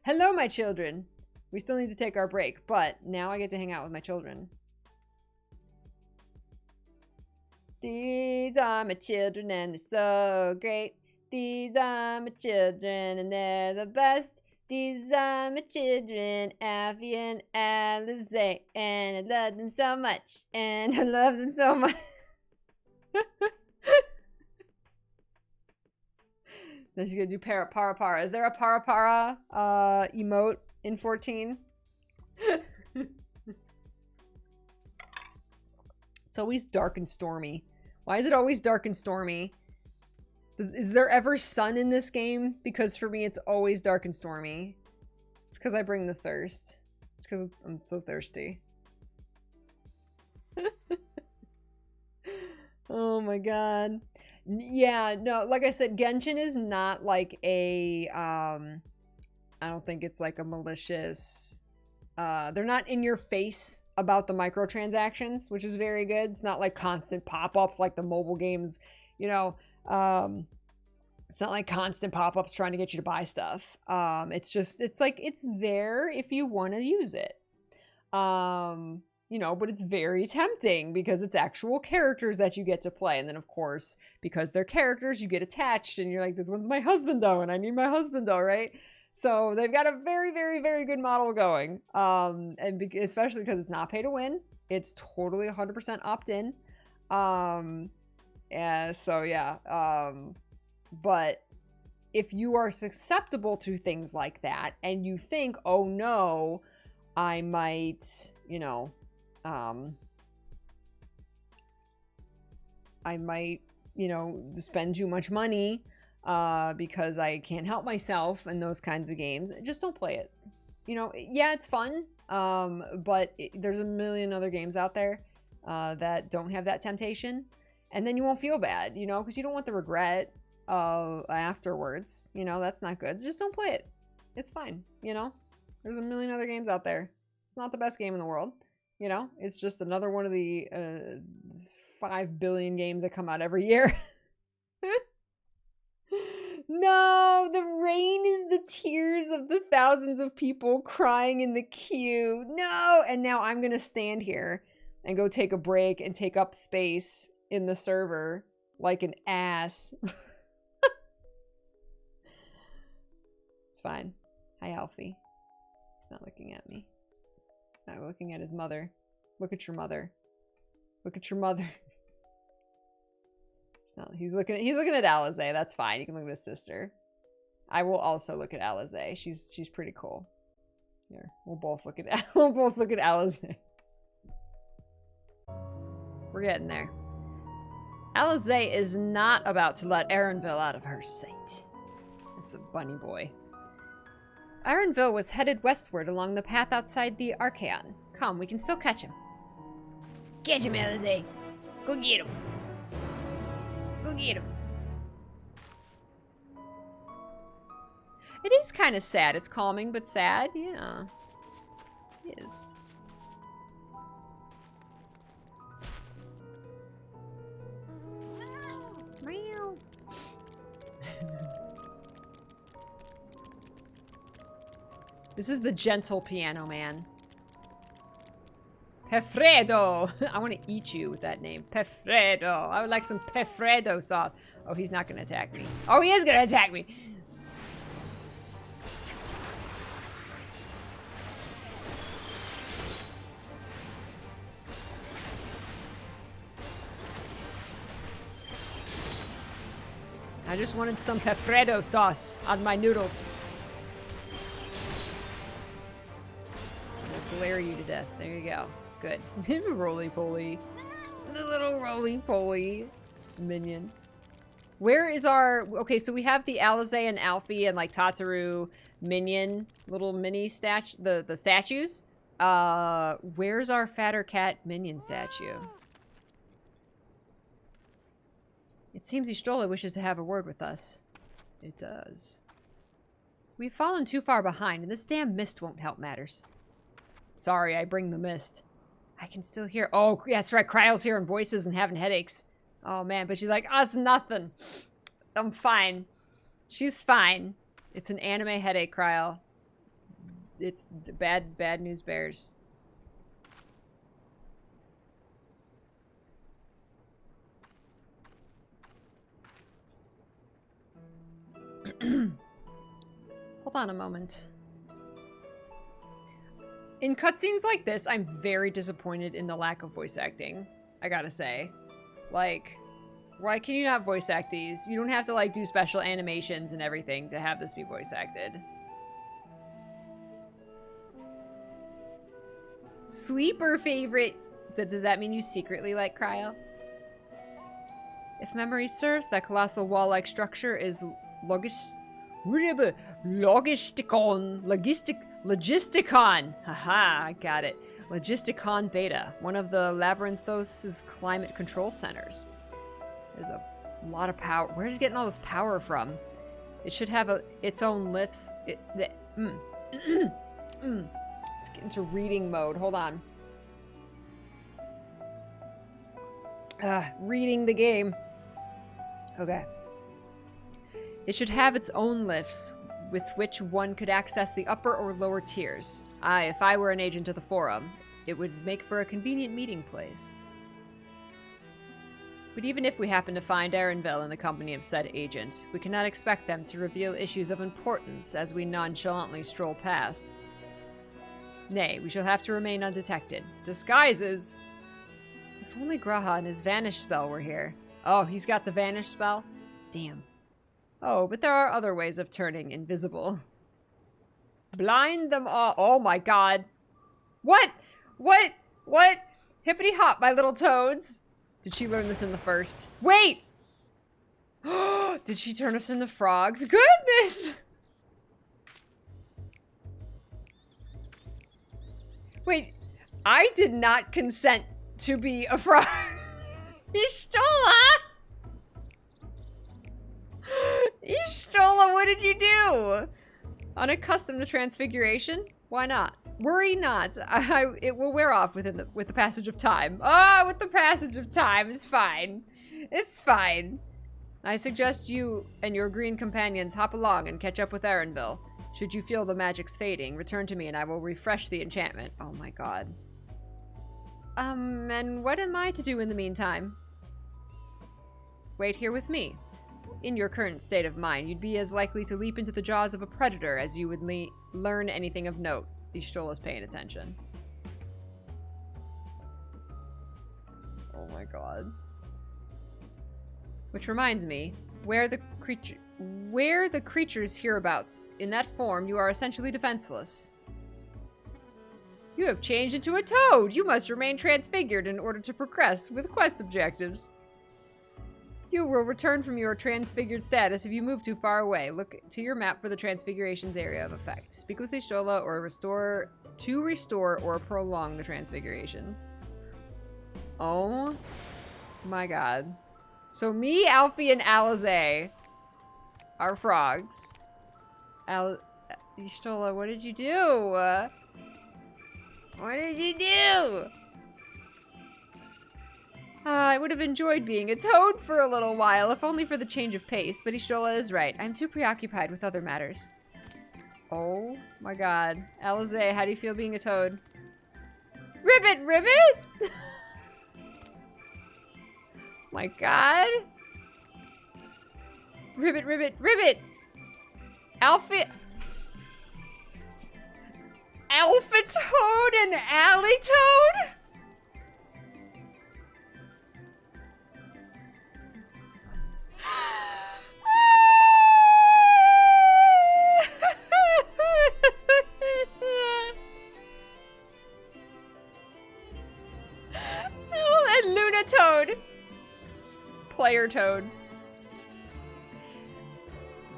Hello, my children. We still need to take our break, but now I get to hang out with my children. These are my children and they're so great. These are my children and they're the best. These are my children, Alfie and Alize, and I love them so much, and I love them so much. Then she's gonna do para. Is there a para emote in 14? It's always dark and stormy. Why is it always dark and stormy? Is there ever sun in this game? Because for me, it's always dark and stormy. It's because I bring the thirst. It's because I'm so thirsty. Oh my god. Yeah, no, like I said, Genshin is not like a, I don't think it's like a malicious, they're not in your face about the microtransactions, which is very good. It's not like constant pop-ups like the mobile games, you know, it's not like constant pop-ups trying to get you to buy stuff. It's just, it's like, it's there if you want to use it. You know, but it's very tempting because it's actual characters that you get to play. And then, of course, because they're characters, you get attached and you're like, this one's my husband, though, and I need my husband, though, right? So they've got a very, very, very good model going. Especially because it's not pay to win. It's totally 100% opt-in. So, yeah. But if you are susceptible to things like that and you think, oh, no, I might, you know, I might, you know, spend too much money because I can't help myself and those kinds of games. Just don't play it. You know, yeah, it's fun, but there's a million other games out there that don't have that temptation. And then you won't feel bad, you know, because you don't want the regret afterwards. You know, that's not good. Just don't play it. It's fine, you know. There's a million other games out there. It's not the best game in the world. You know, it's just another one of the 5 billion games that come out every year. No, the rain is the tears of the thousands of people crying in the queue. No, and now I'm going to stand here and go take a break and take up space in the server like an ass. It's fine. Hi, Alfie. He's not looking at me. Not looking at his mother. Look at your mother. Look at your mother. He's looking at Alize. That's fine. You can look at his sister. I will also look at Alize. She's pretty cool. Here, we'll both look at Alize. We're getting there. Alize is not about to let Erenville out of her sight. That's the bunny boy. Erenville was headed westward along the path outside the Archaeon. Come, we can still catch him. Catch him, Alize. Go get him. Go get him. It is kind of sad. It's calming, but sad. Yeah. It is. Meow. This is the gentle piano man. Pefredo! I want to eat you with that name. Pefredo. I would like some Pefredo sauce. Oh, he's not going to attack me. Oh, he is going to attack me. I just wanted some Pefredo sauce on my noodles. I'm going to glare you to death. There you go. Good. Roly-poly. The little roly-poly minion. Where is our... Okay, so we have the Alize and Alfie and, like, Tataru minion, little mini the statues. Where's our fatter cat minion statue? It seems Y'shtola wishes to have a word with us. It does. We've fallen too far behind, and this damn mist won't help matters. Sorry, I bring the mist. I can still hear... Oh, yeah, that's right. Krile's hearing voices and having headaches. Oh, man. But she's like, oh, it's nothing. I'm fine. She's fine. It's an anime headache, Krile. it's bad news bears. Hold on a moment. In cutscenes like this, I'm very disappointed in the lack of voice acting, I gotta say. Like, why can you not voice act these? You don't have to, like, do special animations and everything to have this be voice acted. Sleeper favorite. Does that mean you secretly like Krile? If memory serves, that colossal wall-like structure is Logisticon. Haha, I got it. Logisticon Beta, one of the Labyrinthos' climate control centers. There's a lot of power. Where's it getting all this power from? It should have its own lifts. Let's get into reading mode. Hold on. Reading the game. Okay. It should have its own lifts, with which one could access the upper or lower tiers. If I were an agent of the Forum, it would make for a convenient meeting place. But even if we happen to find Erenville in the company of said agent, we cannot expect them to reveal issues of importance as we nonchalantly stroll past. Nay, we shall have to remain undetected. Disguises! If only Graha and his vanish spell were here. Oh, he's got the vanish spell? Damn. Oh, but there are other ways of turning invisible. Blind them all. Oh my god. What? What? What? Hippity hop, my little toads. Did she learn this in the first? Wait! Did she turn us into frogs? Goodness! Wait, I did not consent to be a frog. Y'shtola! Y'shtola, what did you do? Unaccustomed to transfiguration? Why not? Worry not. It will wear off with the passage of time. Oh, with the passage of time. It's fine. It's fine. I suggest you and your green companions hop along and catch up with Erenville. Should you feel the magic's fading, return to me and I will refresh the enchantment. Oh my god. And what am I to do in the meantime? Wait here with me. In your current state of mind, you'd be as likely to leap into the jaws of a predator as you would learn anything of note. Y'shtola's paying attention. Oh my god. Which reminds me, where the creatures hereabouts. In that form, you are essentially defenseless. You have changed into a toad! You must remain transfigured in order to progress with quest objectives. You will return from your transfigured status if you move too far away. Look to your map for the transfiguration's area of effect. Speak with Y'shtola or restore or prolong the transfiguration. Oh my god. So me, Alfie, and Alize are frogs. Y'shtola, what did you do? What did you do? I would have enjoyed being a toad for a little while, if only for the change of pace, but Y'shtola is right. I'm too preoccupied with other matters. Oh my god. Alize, how do you feel being a toad? Ribbit, ribbit! My god. Ribbit, ribbit, ribbit! Alpha Toad and Alley Toad? Oh, and Luna Toad. Player Toad.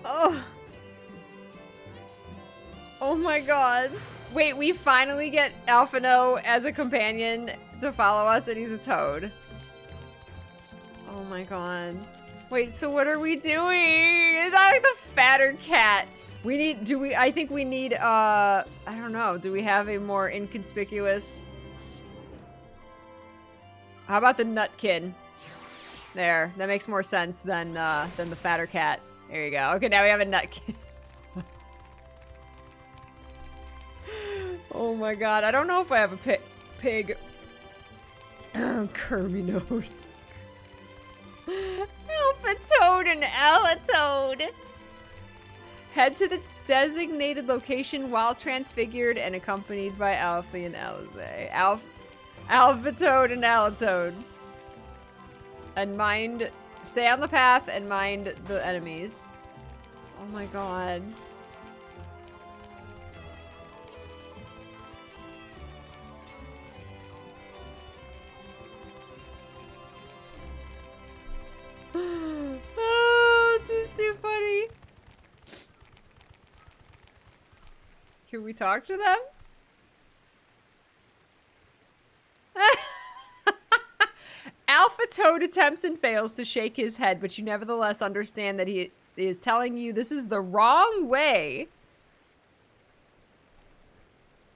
Oh. Oh my god. Wait, we finally get Alphino as a companion to follow us and he's a toad. Oh my god. Wait, so what are we doing? Is that like the fatter cat? I think we need, I don't know. Do we have a more inconspicuous? How about the Nutkin? There, that makes more sense than the fatter cat. There you go. Okay, now we have a Nutkin. Oh my god, I don't know if I have a pig. Kirby node. Alpha Toad and Alatoad. Head to the designated location while transfigured and accompanied by Alfie and Alize. Alpha Toad and Alatoad. And stay on the path and mind the enemies. Oh my god. Oh, this is too funny. Can we talk to them? Alpha Toad attempts and fails to shake his head, but you nevertheless understand that he is telling you this is the wrong way.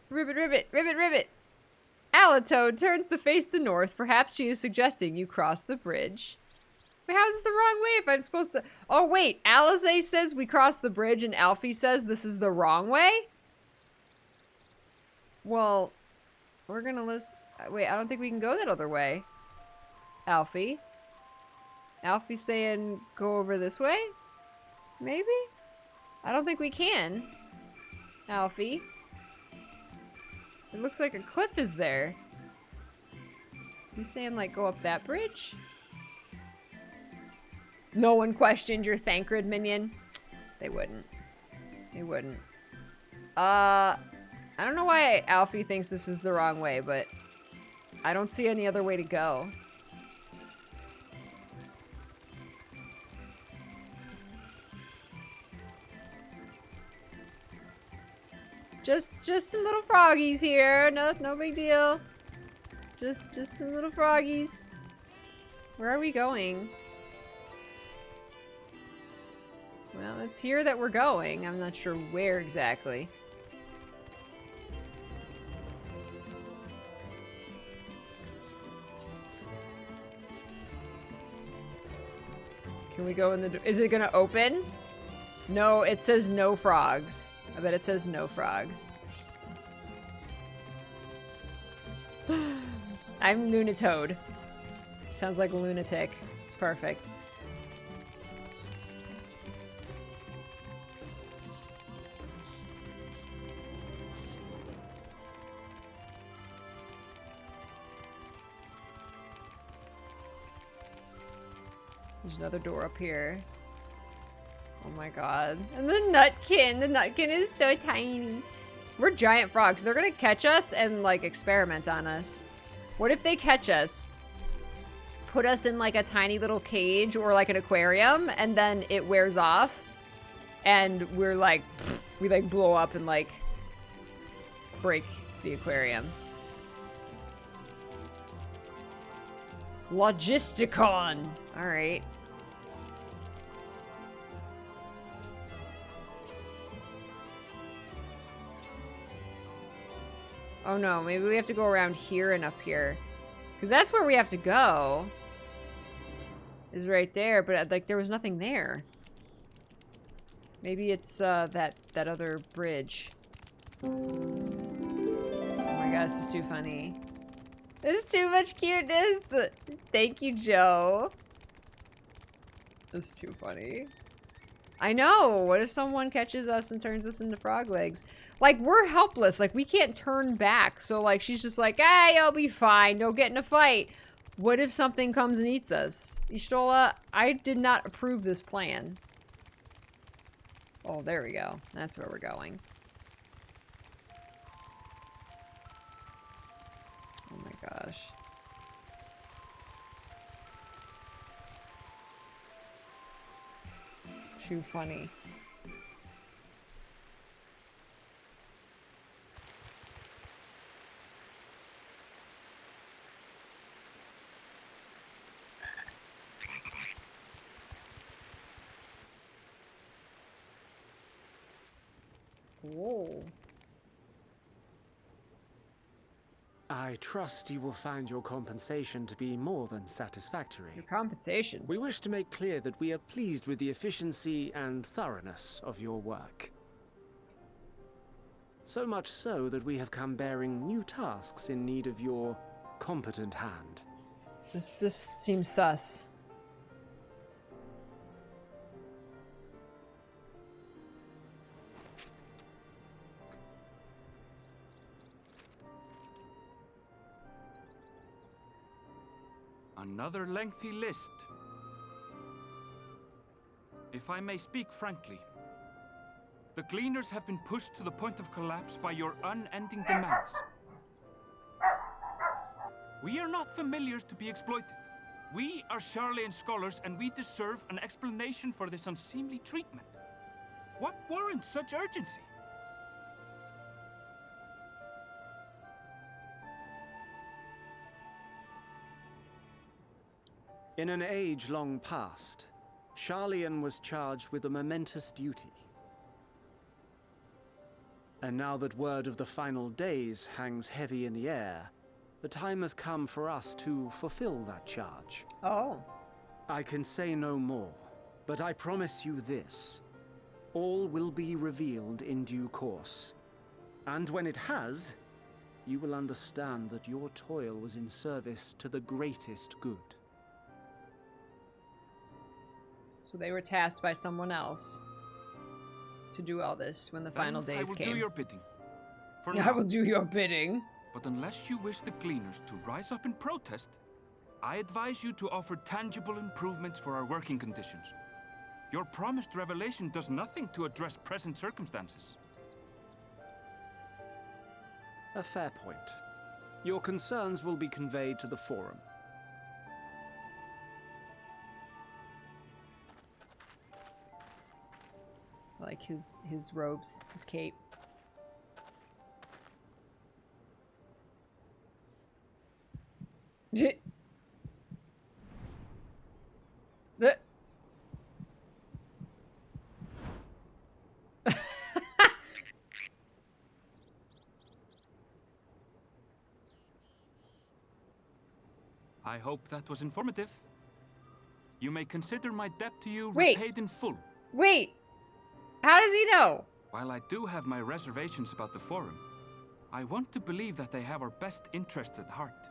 Ribbit, ribbit, ribbit, ribbit. Alatoad turns to face the north. Perhaps she is suggesting you cross the bridge. Wait, how is this the wrong way if I'm supposed to... Oh, wait. Alize says we cross the bridge and Alfie says this is the wrong way? Well, we're gonna list... Wait, I don't think we can go that other way. Alfie? Alfie's saying go over this way? Maybe? I don't think we can. Alfie? It looks like a cliff is there. You saying, like, go up that bridge? No one questioned your Thancred minion. They wouldn't. They wouldn't. I don't know why Alfie thinks this is the wrong way, but I don't see any other way to go. Just some little froggies here. No big deal. Just some little froggies. Where are we going? Well, it's here that we're going. I'm not sure where exactly. Can we go in the door? Is it gonna open? No, it says no frogs. I bet it says no frogs. I'm Lunatoad. Sounds like a lunatic. It's perfect. There's another door up here. Oh my god. And the Nutkin! The Nutkin is so tiny. We're giant frogs. They're gonna catch us and, like, experiment on us. What if they catch us, put us in, like, a tiny little cage or, like, an aquarium, and then it wears off, and we're, like, we, like, blow up and, like, break the aquarium. Logisticon! Alright. Oh no, maybe we have to go around here and up here. Because that's where we have to go. Is right there, but like there was nothing there. Maybe it's that other bridge. Oh my god, this is too funny. This is too much cuteness! Thank you, Joe. This is too funny. I know! What if someone catches us and turns us into frog legs? Like, we're helpless. Like, we can't turn back. So, like, she's just like, hey, I'll be fine. Don't get in a fight. What if something comes and eats us? Ishtola, I did not approve this plan. Oh, there we go. That's where we're going. Oh my gosh. Too funny. Whoa. I trust you will find your compensation to be more than satisfactory. Your compensation? We wish to make clear that we are pleased with the efficiency and thoroughness of your work. So much so that we have come bearing new tasks in need of your competent hand. This seems sus. Another lengthy list. If I may speak frankly, the gleaners have been pushed to the point of collapse by your unending demands. We are not familiars to be exploited. We are Sharlayan scholars, and we deserve an explanation for this unseemly treatment. What warrants such urgency? In an age long past, Sharlayan was charged with a momentous duty. And now that word of the final days hangs heavy in the air, the time has come for us to fulfill that charge. Oh. I can say no more, but I promise you this. All will be revealed in due course. And when it has, you will understand that your toil was in service to the greatest good. So they were tasked by someone else to do all this when the final days came. I will do your bidding. For I now. will do your bidding. But unless you wish the gleaners to rise up in protest, I advise you to offer tangible improvements for our working conditions. Your promised revelation does nothing to address present circumstances. A fair point. Your concerns will be conveyed to the Forum. I like his robes, his cape. I hope that was informative. You may consider my debt to you Wait. repaid in full. Wait! How does he know? While I do have my reservations about the Forum, I want to believe that they have our best interests at heart.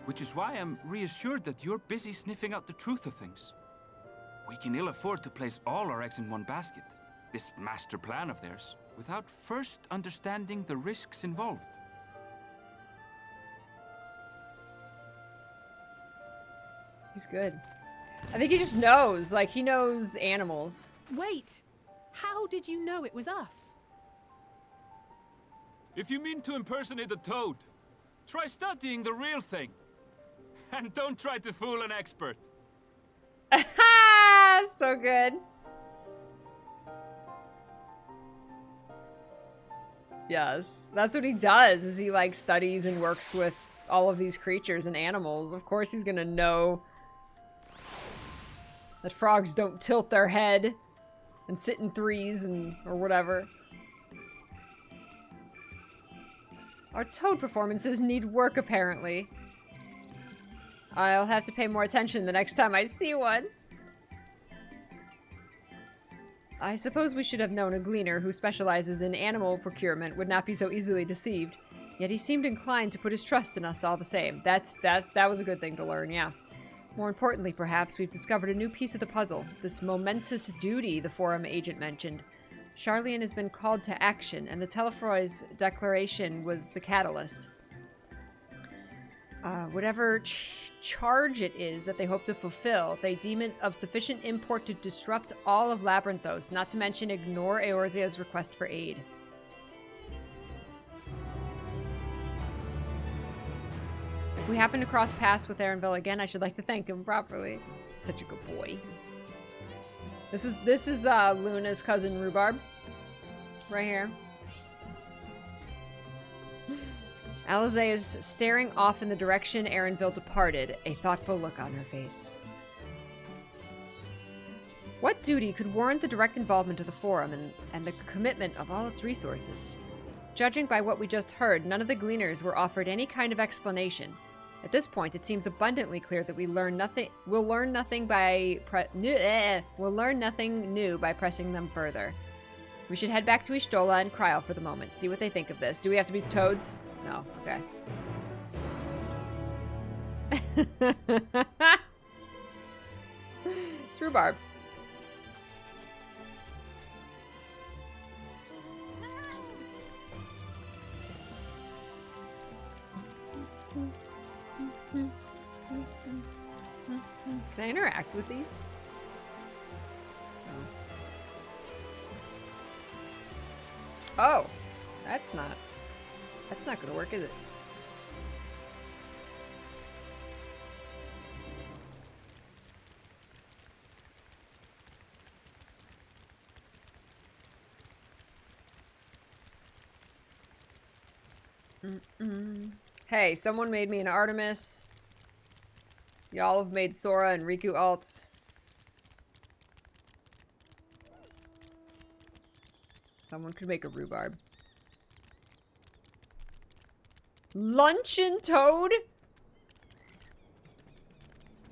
Which is why I'm reassured that you're busy sniffing out the truth of things. We can ill afford to place all our eggs in one basket, this master plan of theirs, without first understanding the risks involved. He's good. I think he just knows. Like, he knows animals. Wait! How did you know it was us? If you mean to impersonate a toad, try studying the real thing. And don't try to fool an expert. So good. Yes. That's what he does, is he, like, studies and works with all of these creatures and animals. Of course he's gonna know that frogs don't tilt their head and sit in threes and or whatever. Our toad performances need work, apparently. I'll have to pay more attention the next time I see one. I suppose we should have known a gleaner who specializes in animal procurement would not be so easily deceived. Yet he seemed inclined to put his trust in us all the same. That was a good thing to learn, yeah. More importantly, perhaps, we've discovered a new piece of the puzzle. This momentous duty the Forum agent mentioned. Sharlayan has been called to action, and the Telefroy's declaration was the catalyst. Whatever charge it is that they hope to fulfill, they deem it of sufficient import to disrupt all of Labyrinthos, not to mention ignore Eorzea's request for aid. If we happen to cross paths with Erenville again, I should like to thank him properly. Such a good boy. This is Luna's cousin Rhubarb. Right here. Alize is staring off in the direction Erenville departed, a thoughtful look on her face. What duty could warrant the direct involvement of the Forum and the commitment of all its resources? Judging by what we just heard, none of the gleaners were offered any kind of explanation. At this point, it seems abundantly clear that we'll learn nothing new by pressing them further. We should head back to Y'shtola and Krile for the moment. See what they think of this. Do we have to be toads? No. Okay. It's rhubarb. Can I interact with these? No. Oh, that's not gonna work, is it? Hey, someone made me an Artemis. Y'all have made Sora and Riku alts. Someone could make a rhubarb. Luncheon toad?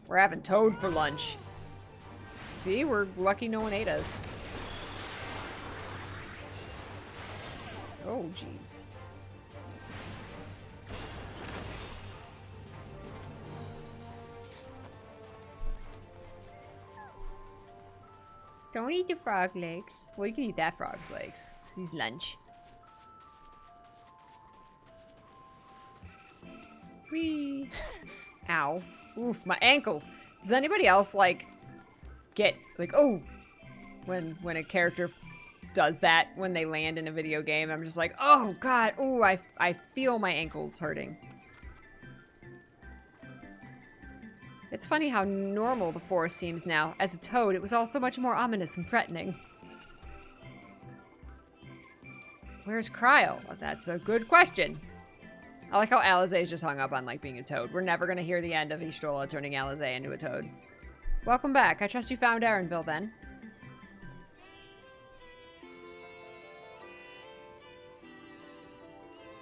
We're having toad for lunch. See, we're lucky no one ate us. Oh, jeez. Don't eat the frog legs. Well, you can eat that frog's legs. Because he's lunch. Whee! Ow. Oof, my ankles. Does anybody else, like, get, like, oh! When a character does that when they land in a video game, I'm just like, oh, God. Ooh, I feel my ankles hurting. It's funny how normal the forest seems now. As a toad, it was all so much more ominous and threatening. Where's Krile? Well, that's a good question. I like how Alizé's just hung up on, like, being a toad. We're never going to hear the end of Y'shtola turning Alizé into a toad. Welcome back. I trust you found Erenville, then.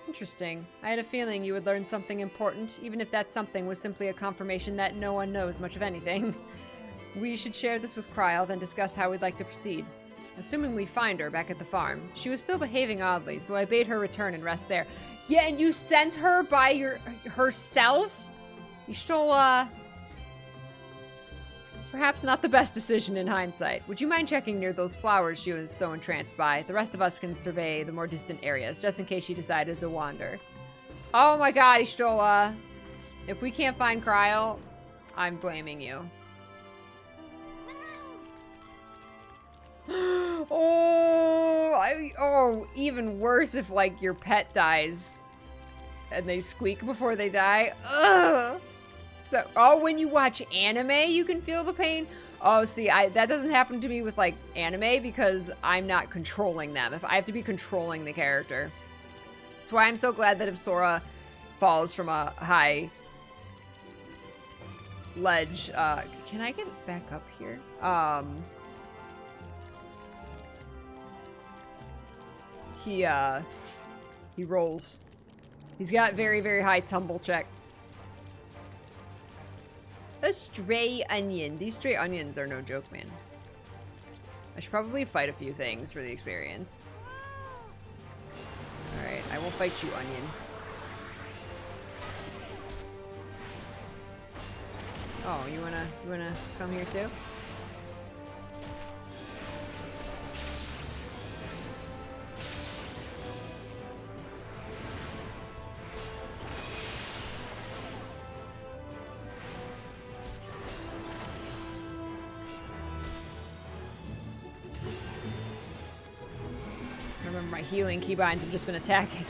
Interesting. I had a feeling you would learn something important, even if that something was simply a confirmation that no one knows much of anything. We should share this with Krile, then discuss how we'd like to proceed. Assuming we find her back at the farm. She was still behaving oddly, so I bade her return and rest there. Yeah, and you sent her by herself? Y'shtola... Perhaps not the best decision in hindsight. Would you mind checking near those flowers she was so entranced by? The rest of us can survey the more distant areas, just in case she decided to wander. Oh my god, Y'shtola. If we can't find Krile, I'm blaming you. Oh, even worse if, like, your pet dies and they squeak before they die. Ugh. So, oh, when you watch anime, you can feel the pain. Oh, see, that doesn't happen to me with, like, anime because I'm not controlling them. If I have to be controlling the character. That's why I'm so glad that if Sora falls from a high ledge, can I get back up here? He rolls. He's got very, very high tumble check. A stray onion. These stray onions are no joke, man. I should probably fight a few things for the experience. Alright, I will fight you, onion. Oh, you wanna come here too? My healing keybinds have just been attacking.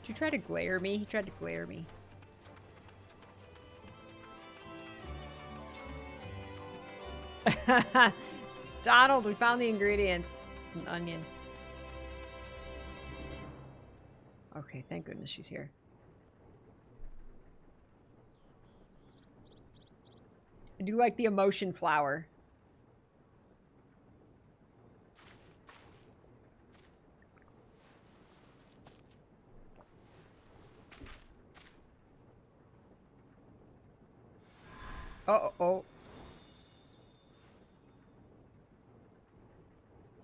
Did you try to glare me? He tried to glare me. Donald, we found the ingredients. It's an onion. Okay, thank goodness she's here. I do like the emotion flower. Oh.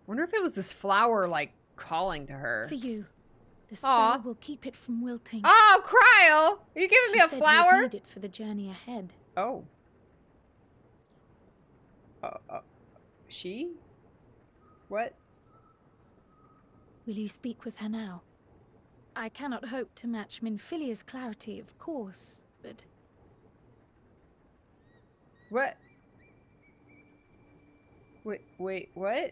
Wonder if it was this flower, like, calling to her. For you. The spell Aw. will keep it from wilting. Oh, Krile! Are you giving me a She said flower? you'd need it for the journey ahead. Oh. She? What? Will you speak with her now? I cannot hope to match Minfilia's clarity, of course, but... What? Wait, what?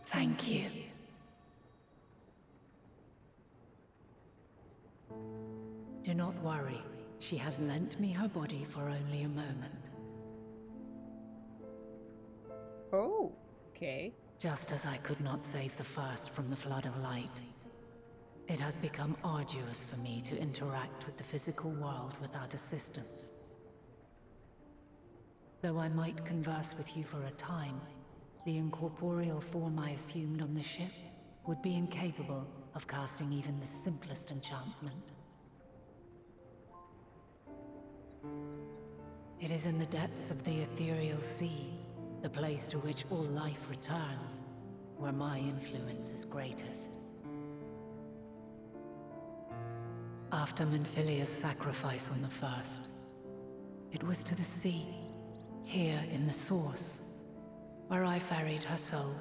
Thank you. Do not worry. She has lent me her body for only a moment. Oh, okay. Just as I could not save the first from the flood of light, it has become arduous for me to interact with the physical world without assistance. Though I might converse with you for a time, the incorporeal form I assumed on the ship would be incapable of casting even the simplest enchantment. It is in the depths of the ethereal sea, the place to which all life returns, where my influence is greatest. After Minfilia's sacrifice on the first, it was to the sea, here in the source, where I ferried her soul.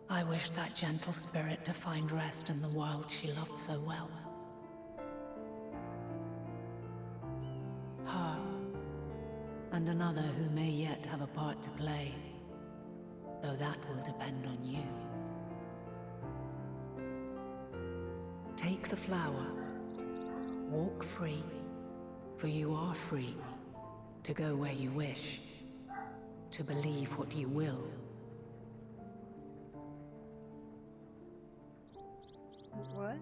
I wished that gentle spirit to find rest in the world she loved so well. Her, and another who may yet have a part to play, though that will depend on you. Take the flower. Walk free, for you are free to go where you wish, to believe what you will. What?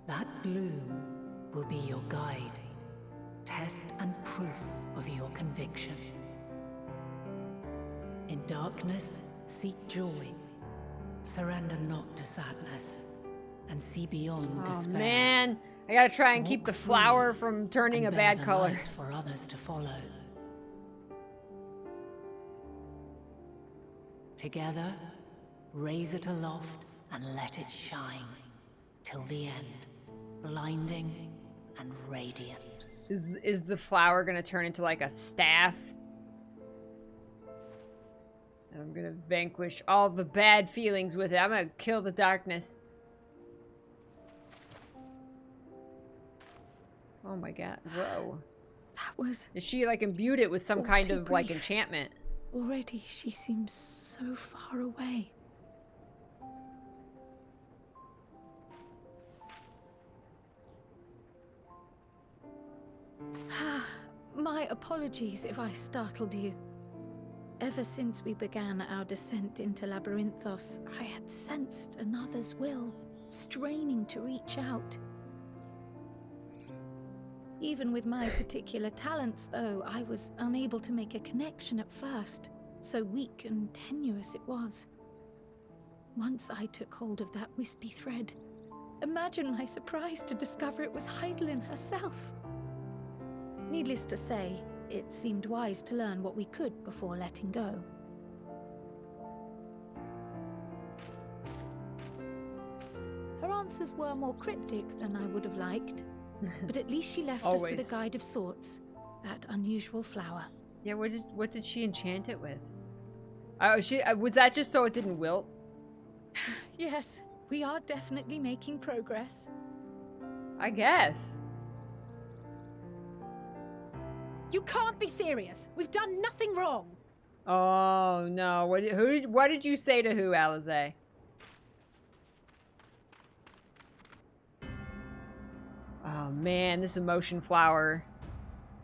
That bloom will be your guide, test and proof of your conviction. In darkness, seek joy. Surrender not to sadness, and see beyond despair. Oh man, I gotta try and keep Walk the free flower from turning a and bear bad the color. light for others to follow. Together, raise it aloft and let it shine till the end, blinding and radiant. Is the flower gonna turn into like a staff? And I'm gonna vanquish all the bad feelings with it. I'm gonna kill the darkness. Oh my god, whoa. That was... Is she like imbued it with some All kind too of like brief. enchantment? Already she seems so far away. My apologies if I startled you. Ever since we began our descent into Labyrinthos, I had sensed another's will, straining to reach out. Even with my particular talents, though, I was unable to make a connection at first, so weak and tenuous it was. Once I took hold of that wispy thread, imagine my surprise to discover it was Hydaelyn herself. Needless to say, it seemed wise to learn what we could before letting go. Her answers were more cryptic than I would have liked, but at least she left us with Always. a guide of sorts, that unusual flower. Yeah, what did she enchant it with? Was that just so it didn't wilt? Yes, we are definitely making progress. I guess. You can't be serious. We've done nothing wrong. Oh no! What did you say to who, Alize? Oh man, this emotion flower.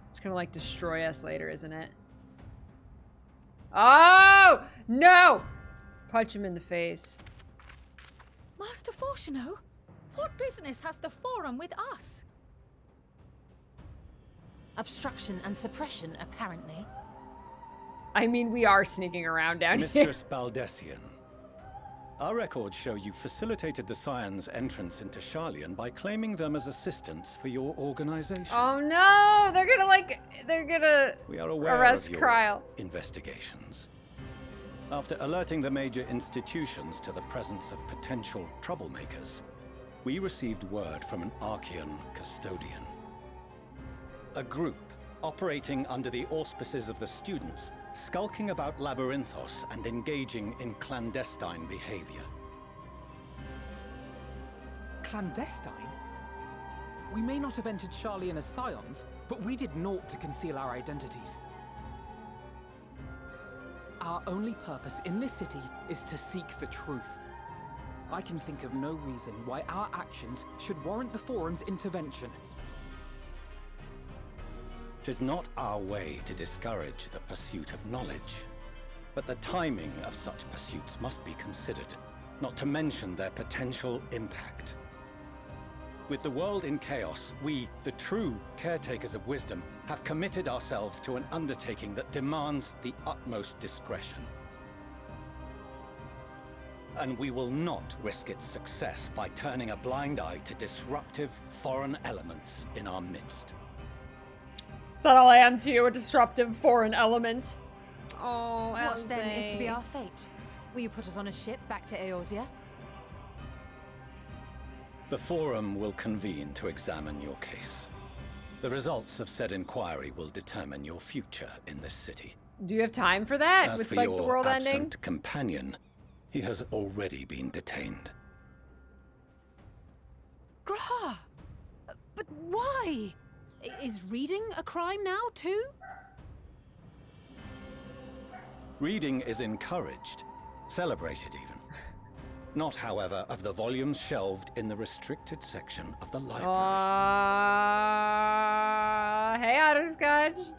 It's gonna like destroy us later, isn't it? Oh no! Punch him in the face. Master Fortuno, What business has the Forum with us? Obstruction and suppression, apparently. I mean, we are sneaking around down here. Mistress Baldessian, our records show you facilitated the Scions' entrance into Sharlayan by claiming them as assistants for your organization. Oh no! They're gonna We are aware arrest of your Krile. investigations. After alerting the major institutions to the presence of potential troublemakers, we received word from an Archean custodian. A group operating under the auspices of the students, skulking about Labyrinthos and engaging in clandestine behavior. Clandestine? We may not have entered Sharlayan as Scions, but we did naught to conceal our identities. Our only purpose in this city is to seek the truth. I can think of no reason why our actions should warrant the Forum's intervention. 'Tis not our way to discourage the pursuit of knowledge, but the timing of such pursuits must be considered, not to mention their potential impact. With the world in chaos, we, the true caretakers of wisdom, have committed ourselves to an undertaking that demands the utmost discretion. And we will not risk its success by turning a blind eye to disruptive foreign elements in our midst. Is that all I am to you? A disruptive foreign element? Oh, What then is to be Elsie. our fate? Will you put us on a ship back to Eorzea? The Forum will convene to examine your case. The results of said inquiry will determine your future in this city. Do you have time for that? As With for like the your world absent ending? companion, he has already been detained. Graha! But why? Is reading a crime now, too? Reading is encouraged, celebrated even. Not, however, of the volumes shelved in the restricted section of the library. Hey, Otterscotch.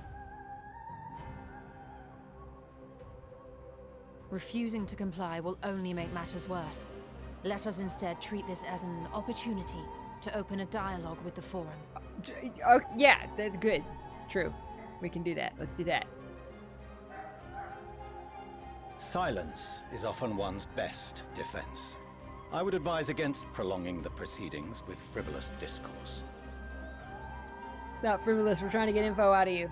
Refusing to comply will only make matters worse. Let us instead treat this as an opportunity to open a dialogue with the Forum. Oh, yeah, that's good. True. We can do that. Let's do that. Silence is often one's best defense. I would advise against prolonging the proceedings with frivolous discourse. It's not frivolous. We're trying to get info out of you.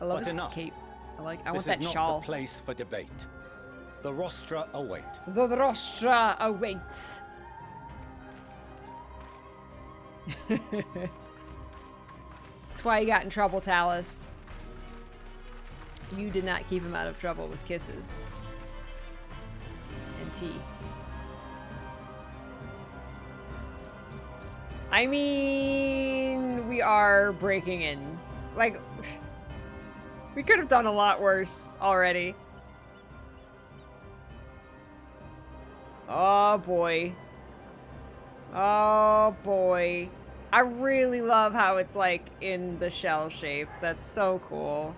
I love But this enough. cape. I want This that is not shawl. the place for debate. The rostra await. The rostra awaits. That's why he got in trouble, Talus. You did not keep him out of trouble with kisses. And tea. I mean, we are breaking in. Like, we could have done a lot worse already. Oh boy. Oh boy. I really love how it's like in the shell shapes. That's so cool.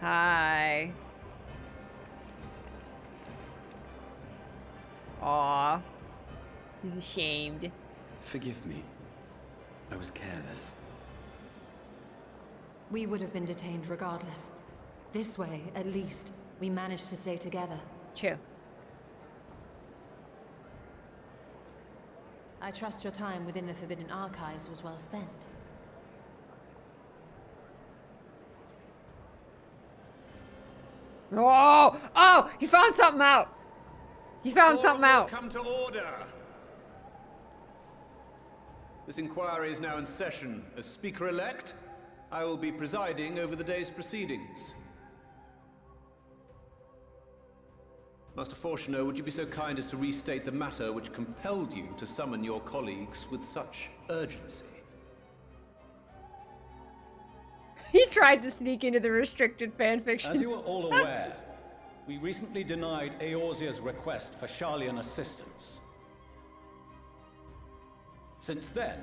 Hi. Aw. He's ashamed. Forgive me. I was careless. We would have been detained regardless. This way, at least, we managed to stay together. True. I trust your time within the Forbidden Archives was well spent. Oh! Oh! He found something out! He found something out! Come to order! This inquiry is now in session. As Speaker-elect, I will be presiding over the day's proceedings. Master Fortuner, would you be so kind as to restate the matter which compelled you to summon your colleagues with such urgency? He tried to sneak into the restricted fanfiction. As you are all aware, we recently denied Eorzea's request for Sharlayan assistance. Since then,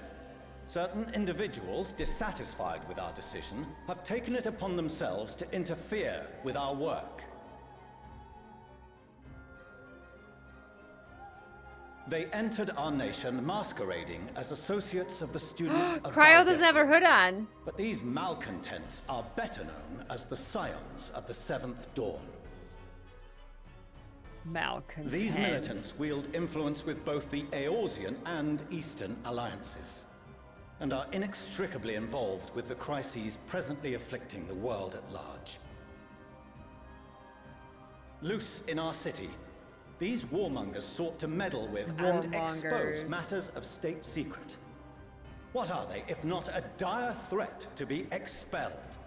certain individuals dissatisfied with our decision have taken it upon themselves to interfere with our work. They entered our nation masquerading as associates of the students of Krile doesn't have her Valdessia. hood on. But these malcontents are better known as the Scions of the Seventh Dawn. Malcontents. These militants wield influence with both the Eorzean and Eastern alliances, and are inextricably involved with the crises presently afflicting the world at large. Loose in our city, these warmongers sought to meddle with and expose matters of state secret. What are they, if not a dire threat to be expelled?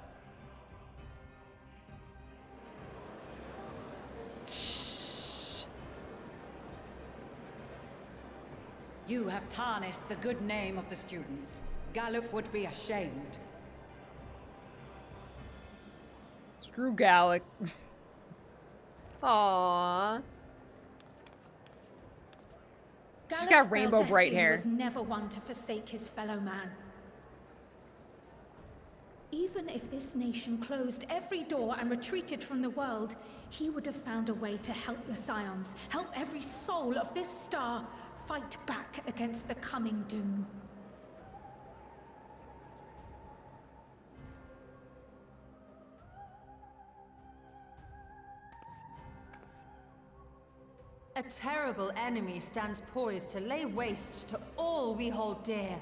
You have tarnished the good name of the students. Galuf would be ashamed. Screw Gallic. Aww. She's got rainbow bright hair. Was never one to forsake his fellow man. Even if this nation closed every door and retreated from the world, he would have found a way to help the Scions, help every soul of this star fight back against the coming doom. A terrible enemy stands poised to lay waste to all we hold dear.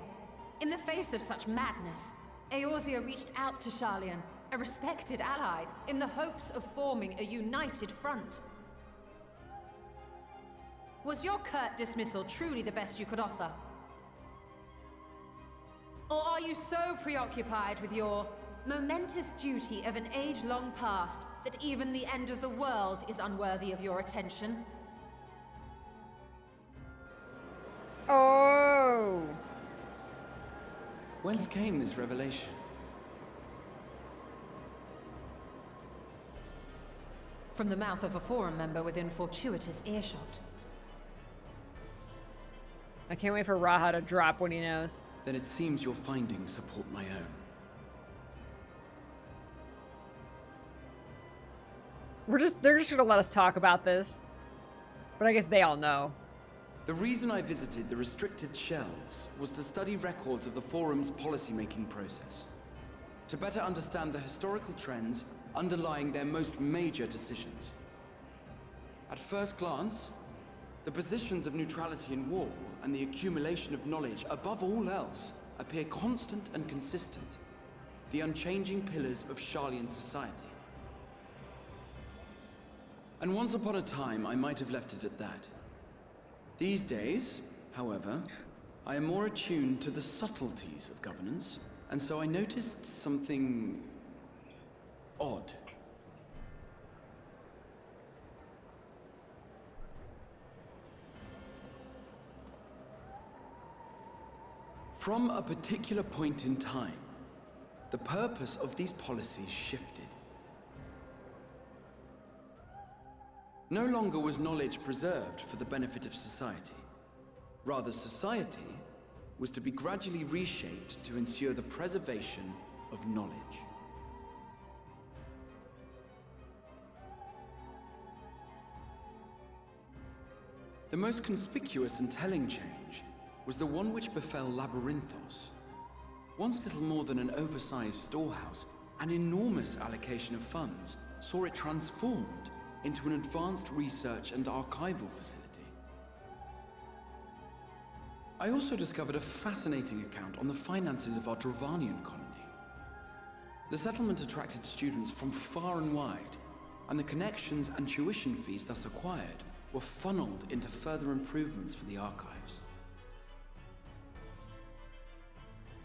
In the face of such madness, Eorzea reached out to Sharlayan, a respected ally, in the hopes of forming a united front. Was your curt dismissal truly the best you could offer? Or are you so preoccupied with your momentous duty of an age long past that even the end of the world is unworthy of your attention? Oh! Whence came this revelation? From the mouth of a forum member within fortuitous earshot. I can't wait for Raha to drop when he knows. Then it seems your findings support my own. They're just gonna let us talk about this. But I guess they all know. The reason I visited the restricted shelves was to study records of the Forum's policymaking process, to better understand the historical trends underlying their most major decisions. At first glance, the positions of neutrality in war and the accumulation of knowledge above all else appear constant and consistent, the unchanging pillars of Sharlayan society. And once upon a time, I might have left it at that. These days, however, I am more attuned to the subtleties of governance, and so I noticed something odd. From a particular point in time, the purpose of these policies shifted. No longer was knowledge preserved for the benefit of society. Rather, society was to be gradually reshaped to ensure the preservation of knowledge. The most conspicuous and telling change was the one which befell Labyrinthos. Once little more than an oversized storehouse, an enormous allocation of funds saw it transformed into an advanced research and archival facility. I also discovered a fascinating account on the finances of our Dravanian colony. The settlement attracted students from far and wide, and the connections and tuition fees thus acquired were funneled into further improvements for the archives.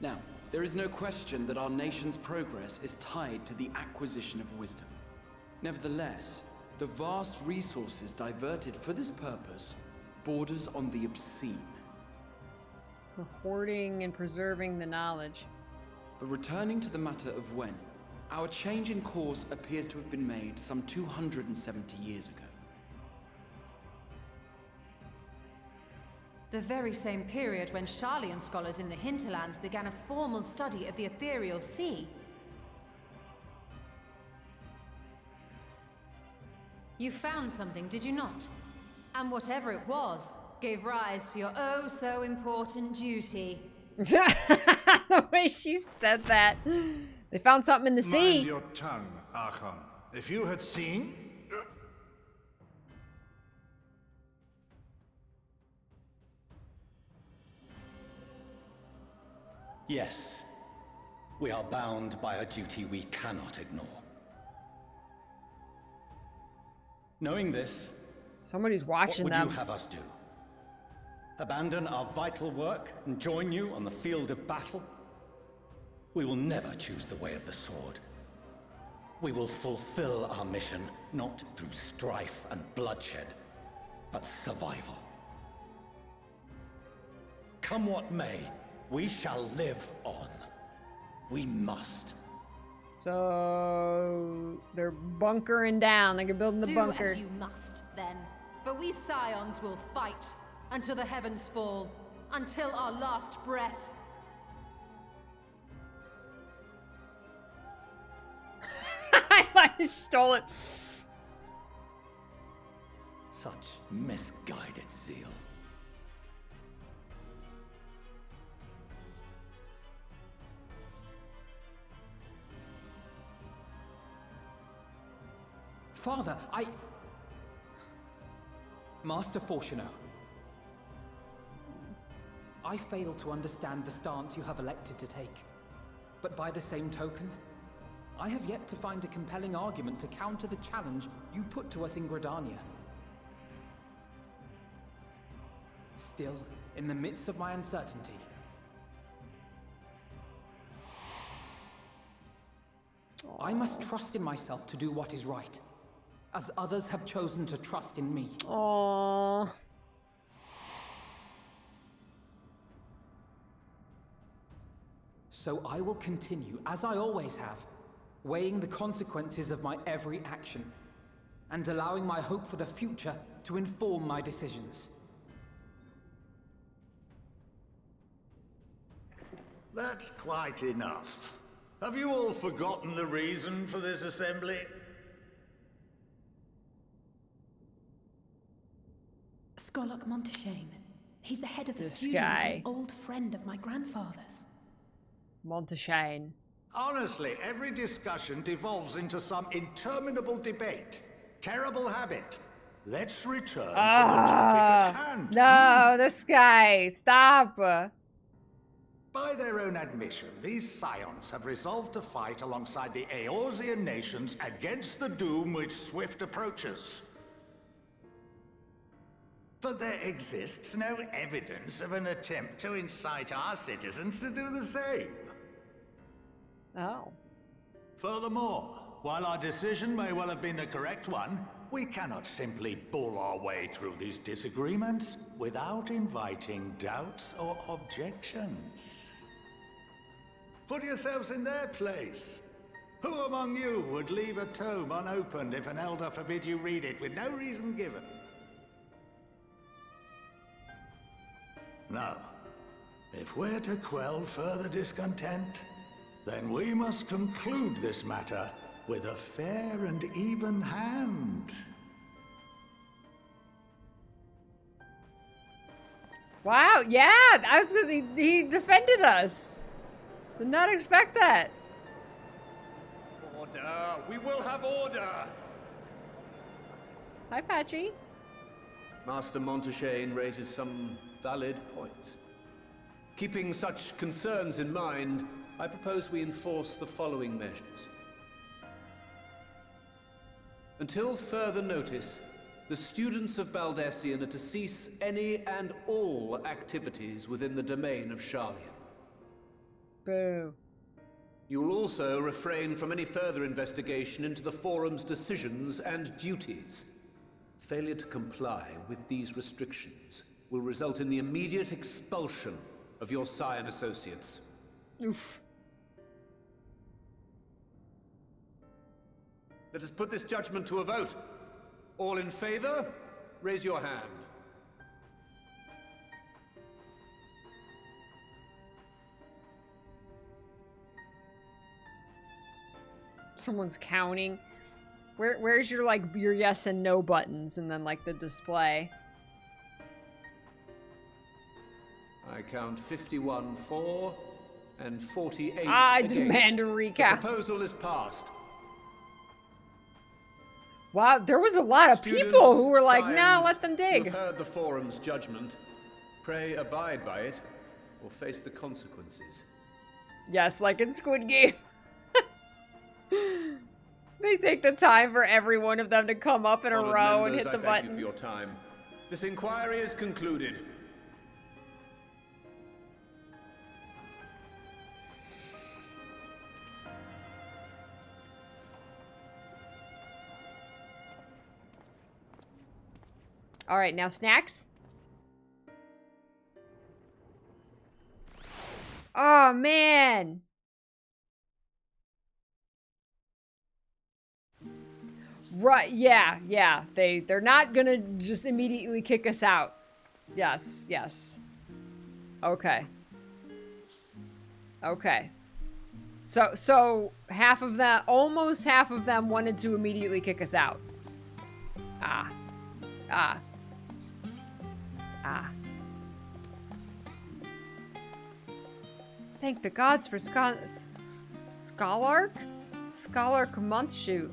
Now, there is no question that our nation's progress is tied to the acquisition of wisdom. Nevertheless, the vast resources diverted for this purpose borders on the obscene. For hoarding and preserving the knowledge. But returning to the matter of when, our change in course appears to have been made some 270 years ago. The very same period when Sharlayan scholars in the hinterlands began a formal study of the ethereal sea. You found something, did you not? And whatever it was, gave rise to your oh so important duty. The way she said that. They found something in the sea. Mind your tongue, Archon. If you had seen... Yes. We are bound by a duty we cannot ignore. Knowing this, somebody's watching them. What would you have us do? Abandon our vital work and join you on the field of battle? We will never choose the way of the sword. We will fulfill our mission not through strife and bloodshed, but survival. Come what may, we shall live on. We must. So they're bunkering down. They're building the bunker. Do as you must, then. But we Scions will fight until the heavens fall, until our last breath. I stole it. Such misguided zeal. Father, Master Fortuno. I fail to understand the stance you have elected to take. But by the same token, I have yet to find a compelling argument to counter the challenge you put to us in Gridania. Still, in the midst of my uncertainty, I must trust in myself to do what is right, as others have chosen to trust in me. Aww. So I will continue, as I always have, weighing the consequences of my every action, and allowing my hope for the future to inform my decisions. That's quite enough. Have you all forgotten the reason for this assembly? Skolok Monteshane. He's the head of the This studio, guy. an old friend of my grandfather's. Monteshane. Honestly, every discussion devolves into some interminable debate. Terrible habit. Let's return to the topic at hand. No, this guy. Stop. By their own admission, these Scions have resolved to fight alongside the Eorzean nations against the doom which swift approaches. But there exists no evidence of an attempt to incite our citizens to do the same. Oh. Furthermore, while our decision may well have been the correct one, we cannot simply bull our way through these disagreements without inviting doubts or objections. Put yourselves in their place. Who among you would leave a tome unopened if an elder forbid you read it with no reason given? Now, if we're to quell further discontent, then we must conclude this matter with a fair and even hand. Wow, yeah, I was because he defended us. Did not expect that. Order! We will have order! Hi, Patchy. Master Monteshane raises some valid points. Keeping such concerns in mind, I propose we enforce the following measures. Until further notice, the students of Baldesion are to cease any and all activities within the domain of Sharlayan. Boo. You will also refrain from any further investigation into the Forum's decisions and duties. Failure to comply with these restrictions will result in the immediate expulsion of your Scion associates. Oof. Let us put this judgment to a vote. All in favor, raise your hand. Someone's counting. Where's your like your yes and no buttons and then like the display? I count 51 for and 48 I against. demand a recount. The proposal is passed. Wow, there was a lot of Students, people who were like, nah, scions, let them dig. You've heard the forum's judgment. Pray abide by it, or face the consequences. Yes, like in Squid Game. They take the time for every one of them to come up in a Honored row and members, hit the I thank button. you for your time. This inquiry is concluded. All right, now snacks. Oh, man. Right, yeah. They're not gonna just immediately kick us out. Yes. Okay. So half of that, almost half of them wanted to immediately kick us out. Ah. Thank the gods for Scholark Montache?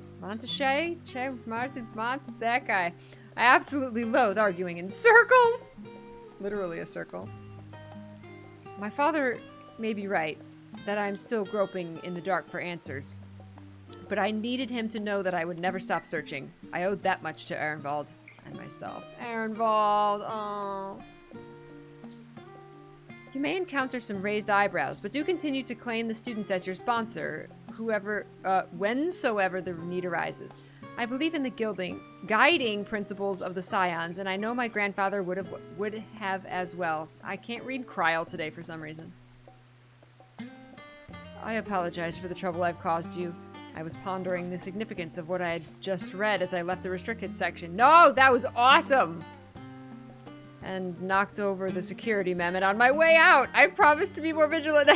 That guy. I absolutely loathe arguing in circles! Literally a circle. My father may be right, that I'm still groping in the dark for answers. But I needed him to know that I would never stop searching. I owed that much to Ehrenwald and myself. Ehrenwald, oh. You may encounter some raised eyebrows, but do continue to claim the students as your sponsor, whensoever the need arises. I believe in the guiding principles of the Scions, and I know my grandfather would have as well. I can't read Krile today for some reason. I apologize for the trouble I've caused you. I was pondering the significance of what I had just read as I left the restricted section. No, that was awesome! And knocked over the security mehmet on my way out. I promise to be more vigilant.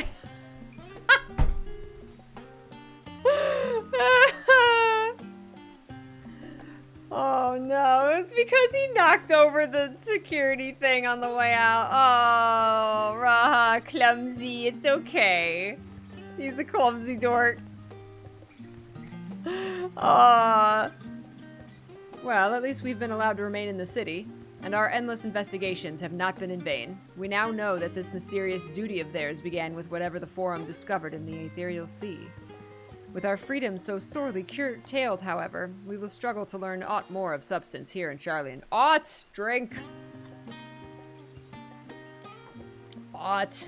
Oh no, it's because he knocked over the security thing on the way out. Oh, Raha, clumsy. It's okay. He's a clumsy dork. Well, at least we've been allowed to remain in the city. And our endless investigations have not been in vain. We now know that this mysterious duty of theirs began with whatever the Forum discovered in the Ethereal Sea. With our freedom so sorely curtailed, however, we will struggle to learn aught more of substance here in Charlian. Aught! Drink! Aught!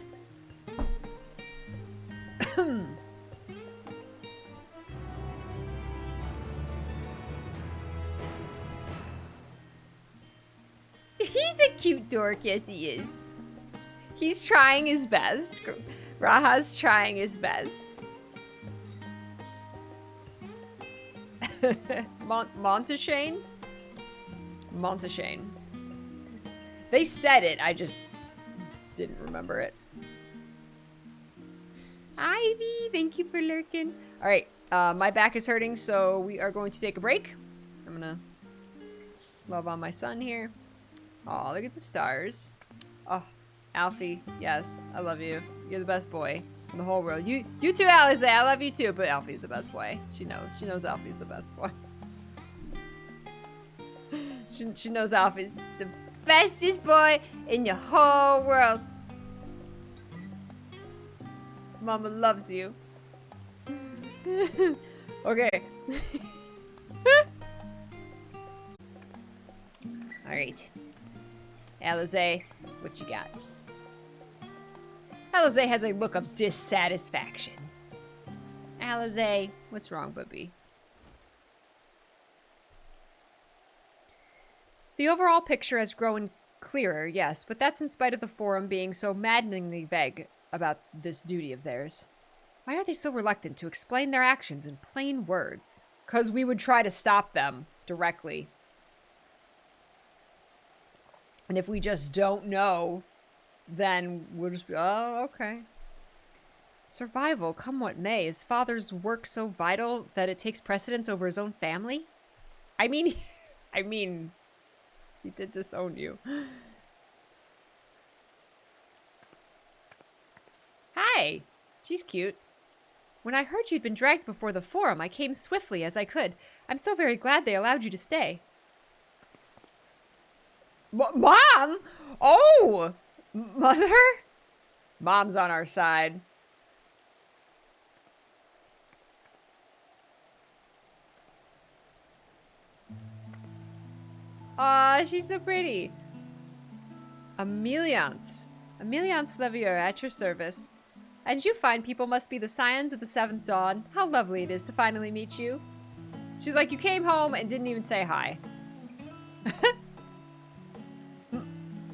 He's a cute dork, yes he is. He's trying his best. Raha's trying his best. Montashane? Montashane. They said it, I just didn't remember it. Ivy, thank you for lurking. Alright, my back is hurting, so we are going to take a break. I'm gonna love on my son here. Oh, look at the stars. Oh, Alfie, yes, I love you. You're the best boy in the whole world. You too, Alice. I love you too, but Alfie's the best boy. She knows. She knows Alfie's the best boy. she knows Alfie's the bestest boy in your whole world. Mama loves you. Okay. Alright. Alize, what you got? Alize has a look of dissatisfaction. Alize, what's wrong, Bubby? The overall picture has grown clearer, yes, but that's in spite of the Forum being so maddeningly vague about this duty of theirs. Why are they so reluctant to explain their actions in plain words? 'Cause we would try to stop them directly. And if we just don't know, then we'll just be, oh, okay. Survival, come what may. Is father's work so vital that it takes precedence over his own family? I mean, he did disown you. Hey, she's cute. When I heard you'd been dragged before the forum, I came swiftly as I could. I'm so very glad they allowed you to stay. Mom? Oh! Mother? Mom's on our side. Aw, she's so pretty. Emiliance Leveilleur at your service. And you fine people must be the scions of the 7th dawn. How lovely it is to finally meet you. She's like, you came home and didn't even say hi.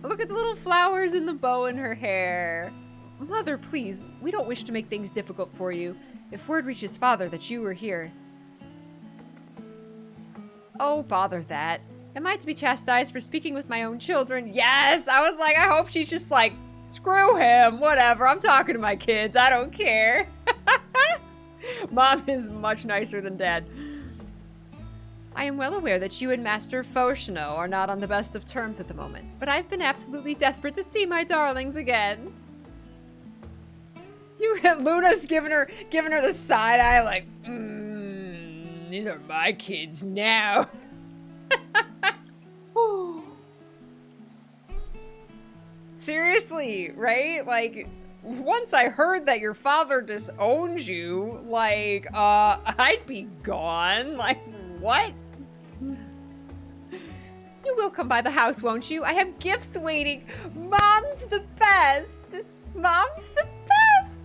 Look at the little flowers and the bow in her hair. Mother, please, we don't wish to make things difficult for you. If word reaches father that you were here. Oh, bother that. Am I to be chastised for speaking with my own children? Yes! I was like, I hope she's just like, screw him, whatever. I'm talking to my kids. I don't care. Mom is much nicer than Dad. I am well aware that you and Master Fauchneau are not on the best of terms at the moment, but I've been absolutely desperate to see my darlings again. Luna's giving her the side eye like, these are my kids now. Seriously, right? Like, once I heard that your father disowns you, like, I'd be gone. Like, what? You will come by the house, won't you? I have gifts waiting. Mom's the best. Mom's the best.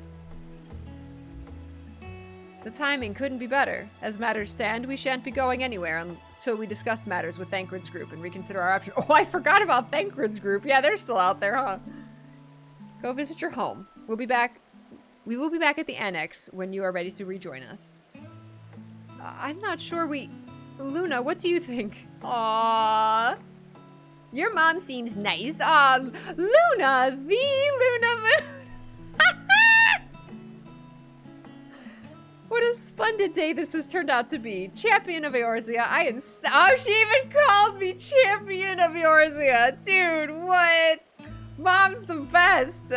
The timing couldn't be better. As matters stand, we shan't be going anywhere until we discuss matters with Thancred's group and reconsider our options. Oh, I forgot about Thancred's group. Yeah, they're still out there, huh? Go visit your home. We'll be back. We will be back at the Annex when you are ready to rejoin us. I'm not sure Luna, what do you think? Aww. Your mom seems nice. Luna, the Luna Moon. What a splendid day this has turned out to be. Champion of Eorzea, oh, she even called me Champion of Eorzea. Dude, what? Mom's the best.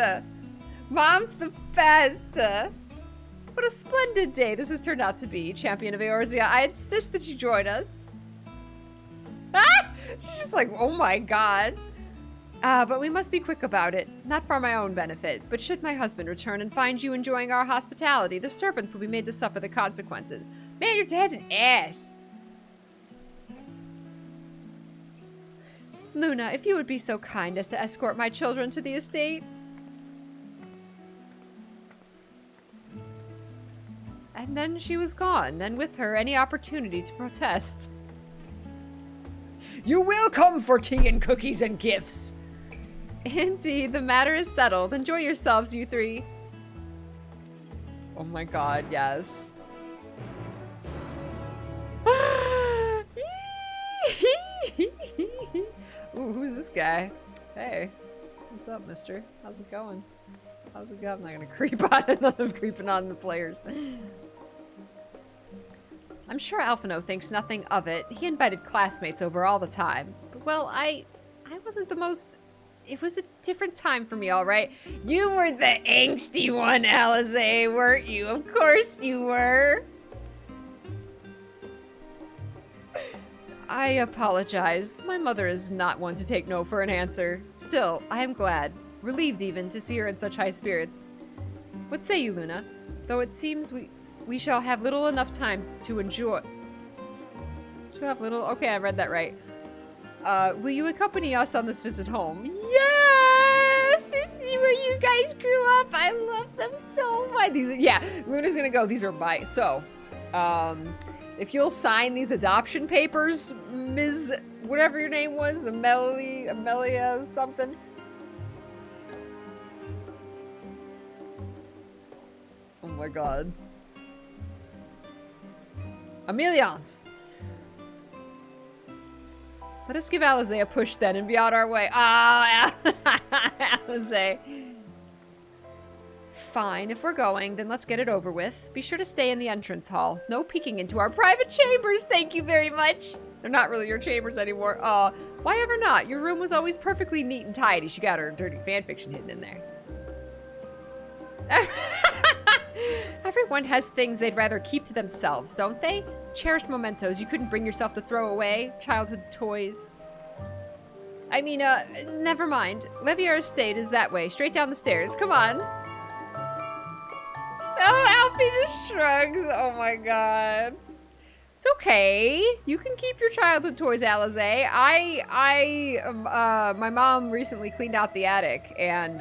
Mom's the best. What a splendid day this has turned out to be. Champion of Eorzea, I insist that you join us. Ah! She's just like, oh my god. But we must be quick about it. Not for my own benefit, but should my husband return and find you enjoying our hospitality, the servants will be made to suffer the consequences. Man, your dad's an ass. Luna, if you would be so kind as to escort my children to the estate. And then she was gone, and with her any opportunity to protest. You will come for tea and cookies and gifts. Indeed, the matter is settled. Enjoy yourselves, you three. Oh my god, yes. Ooh, who's this guy? Hey, what's up, mister? How's it going? How's it going? I'm not gonna creep on it. I'm creeping on the players. I'm sure Alphino thinks nothing of it. He invited classmates over all the time. But, well, I wasn't the most... It was a different time for me, all right? You were the angsty one, Alize, weren't you? Of course you were. I apologize. My mother is not one to take no for an answer. Still, I am glad, relieved even, to see her in such high spirits. What say you, Luna? Though it seems we shall have little enough time to enjoy. Shall have little... Okay, I read that right. Will you accompany us on this visit home? Yes! To see where you guys grew up. I love them so much. Yeah, Luna's gonna go. These are my... So, if you'll sign these adoption papers, Ms. Whatever your name was, Amelia something. Oh my god. Emiliance. Let us give Alize a push then and be on our way. Ah, Alize. Fine, if we're going, then let's get it over with. Be sure to stay in the entrance hall. No peeking into our private chambers, thank you very much. They're not really your chambers anymore. Why ever not? Your room was always perfectly neat and tidy. She got her dirty fanfiction hidden in there. Everyone has things they'd rather keep to themselves, don't they? Cherished mementos you couldn't bring yourself to throw away. Childhood toys. I mean, never mind. Leveilleur Estate is that way. Straight down the stairs. Come on. Oh, Alfie just shrugs. Oh my god. It's okay. You can keep your childhood toys, Alize. My mom recently cleaned out the attic and,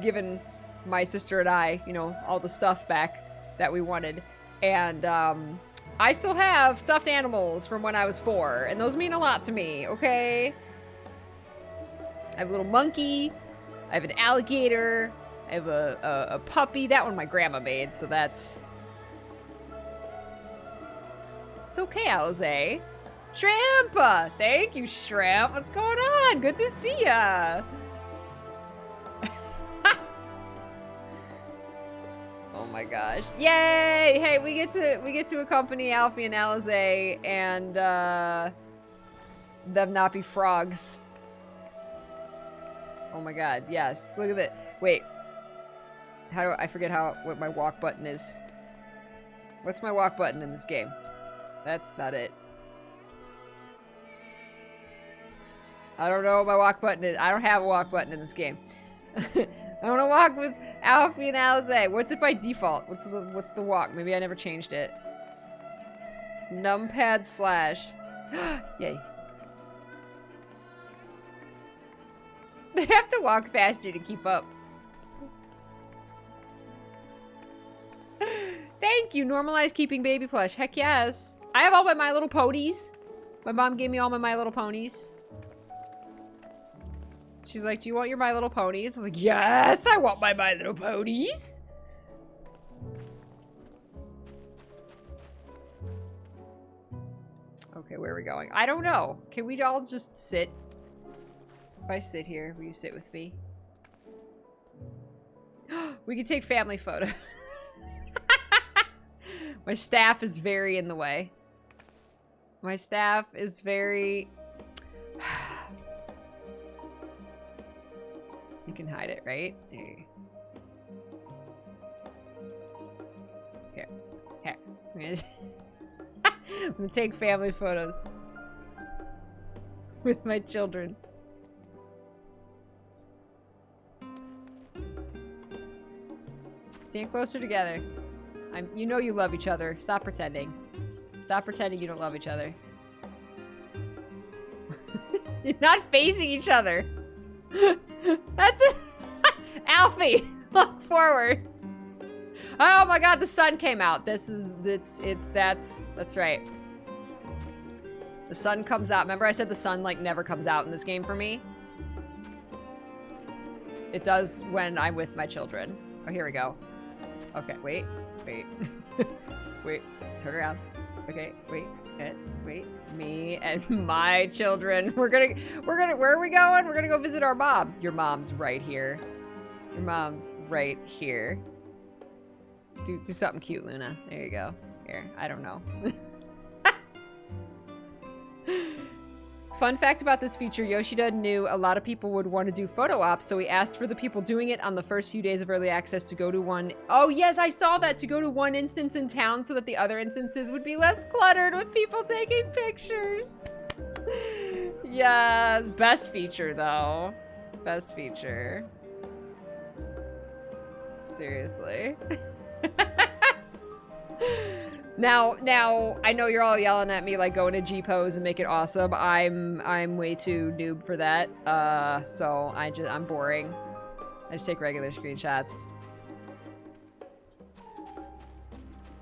given my sister and I, you know, all the stuff back that we wanted. And, I still have stuffed animals from when I was 4, and those mean a lot to me, okay? I have a little monkey. I have an alligator. I have a puppy. That one my grandma made, so that's... It's okay, Alize. Shrimp! Thank you, Shrimp. What's going on? Good to see ya. Oh my gosh. Yay! Hey, we get to accompany Alfie and Alize and them not be frogs. Oh my god, yes. Look at it. Wait. How do I forget what my walk button is? What's my walk button in this game? That's not it. I don't know what my walk button is. I don't have a walk button in this game. I want to walk with Alfie and Alize. What's it by default? What's the walk? Maybe I never changed it. Numpad / Yay. They have to walk faster to keep up. Thank you. Normalize keeping baby plush. Heck yes. I have all my My Little Ponies. My mom gave me all my Little Ponies. She's like, do you want your My Little Ponies? I was like, yes, I want my Little Ponies. Okay, where are we going? I don't know. Can we all just sit? If I sit here, will you sit with me? We can take family photo. My staff is very in the way. My staff is very... You can hide it, right? Here. Here. I'm gonna take family photos. With my children. Stand closer together. You know you love each other. Stop pretending. Stop pretending you don't love each other. You're not facing each other. That's it. Alfie, look forward. Oh my god, the sun came out. That's right. The sun comes out. Remember I said the sun like never comes out in this game for me? It does when I'm with my children. Oh, here we go. Okay, wait. Wait, turn around. Okay, wait. Me and my children. Where are we going? We're gonna go visit our mom. Your mom's right here. Your mom's right here. Do something cute, Luna. There you go. Here, I don't know. Fun fact about this feature, Yoshida knew a lot of people would want to do photo ops, so he asked for the people doing it on the first few days of early access to go to one... Oh, yes, I saw that! To go to one instance in town so that the other instances would be less cluttered with people taking pictures. Yes, best feature, though. Best feature. Seriously. Now, I know you're all yelling at me like go into G-pose and make it awesome. I'm way too noob for that. So I'm boring. I just take regular screenshots.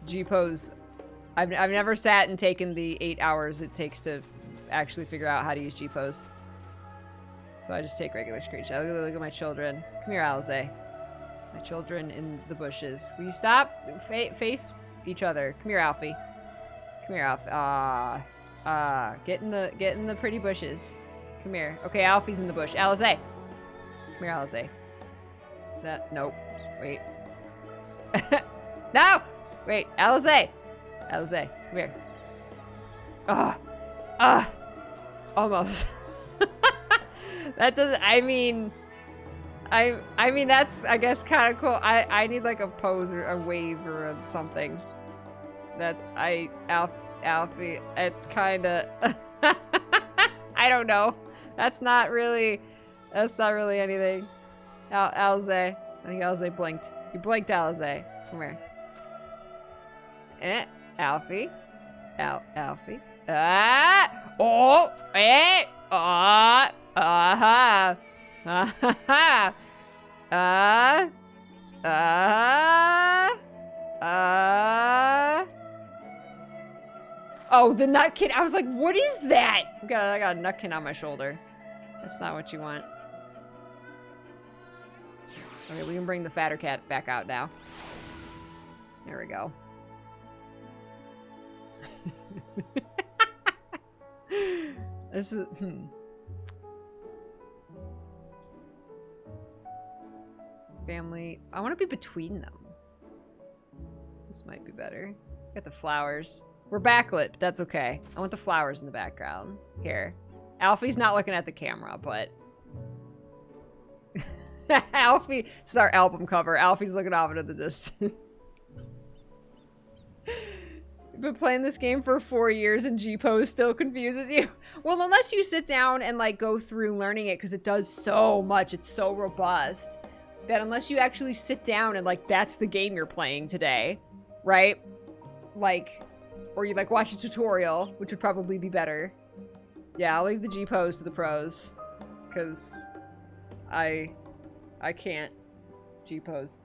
G-pose. I've never sat and taken the 8 hours it takes to actually figure out how to use G-pose. So I just take regular screenshots. Look at my children. Come here, Alize. My children in the bushes. Will you stop? Face each other. Come here, Alfie. Come here, Alfie. Get in the pretty bushes. Come here. Okay, Alfie's in the bush. Alize. Come here, Alize. Nope. Wait. No! Wait, Alize. Alize, come here. Almost. That doesn't, I mean, I mean, that's, I guess, kind of cool. I need like a pose or a wave or something. That's, Alfie, it's kind of, I don't know. That's not really anything. Alize. I think Alize blinked. You blinked, Alize. Come here. Alfie. Alfie. Ah! Oh! Eh! Ah! Ah-ha! Ah-ha! Ah! Ah! Ah! Oh, the nutkin. I was like, what is that? I got a nutkin on my shoulder. That's not what you want. Okay, we can bring the fatter cat back out now. There we go. This is, Family. I want to be between them. This might be better. Got the flowers. We're backlit, but that's okay. I want the flowers in the background. Here. Alfie's not looking at the camera, but... Alfie, this is our album cover. Alfie's looking off into the distance. Been playing this game for 4 years and G-Pose still confuses you. Well, unless you sit down and like go through learning it, because it does so much, it's so robust, that unless you actually sit down and like that's the game you're playing today, right? Like, or you like watch a tutorial, which would probably be better. Yeah, I'll leave the G-Pose to the pros, because I can't G-Pose.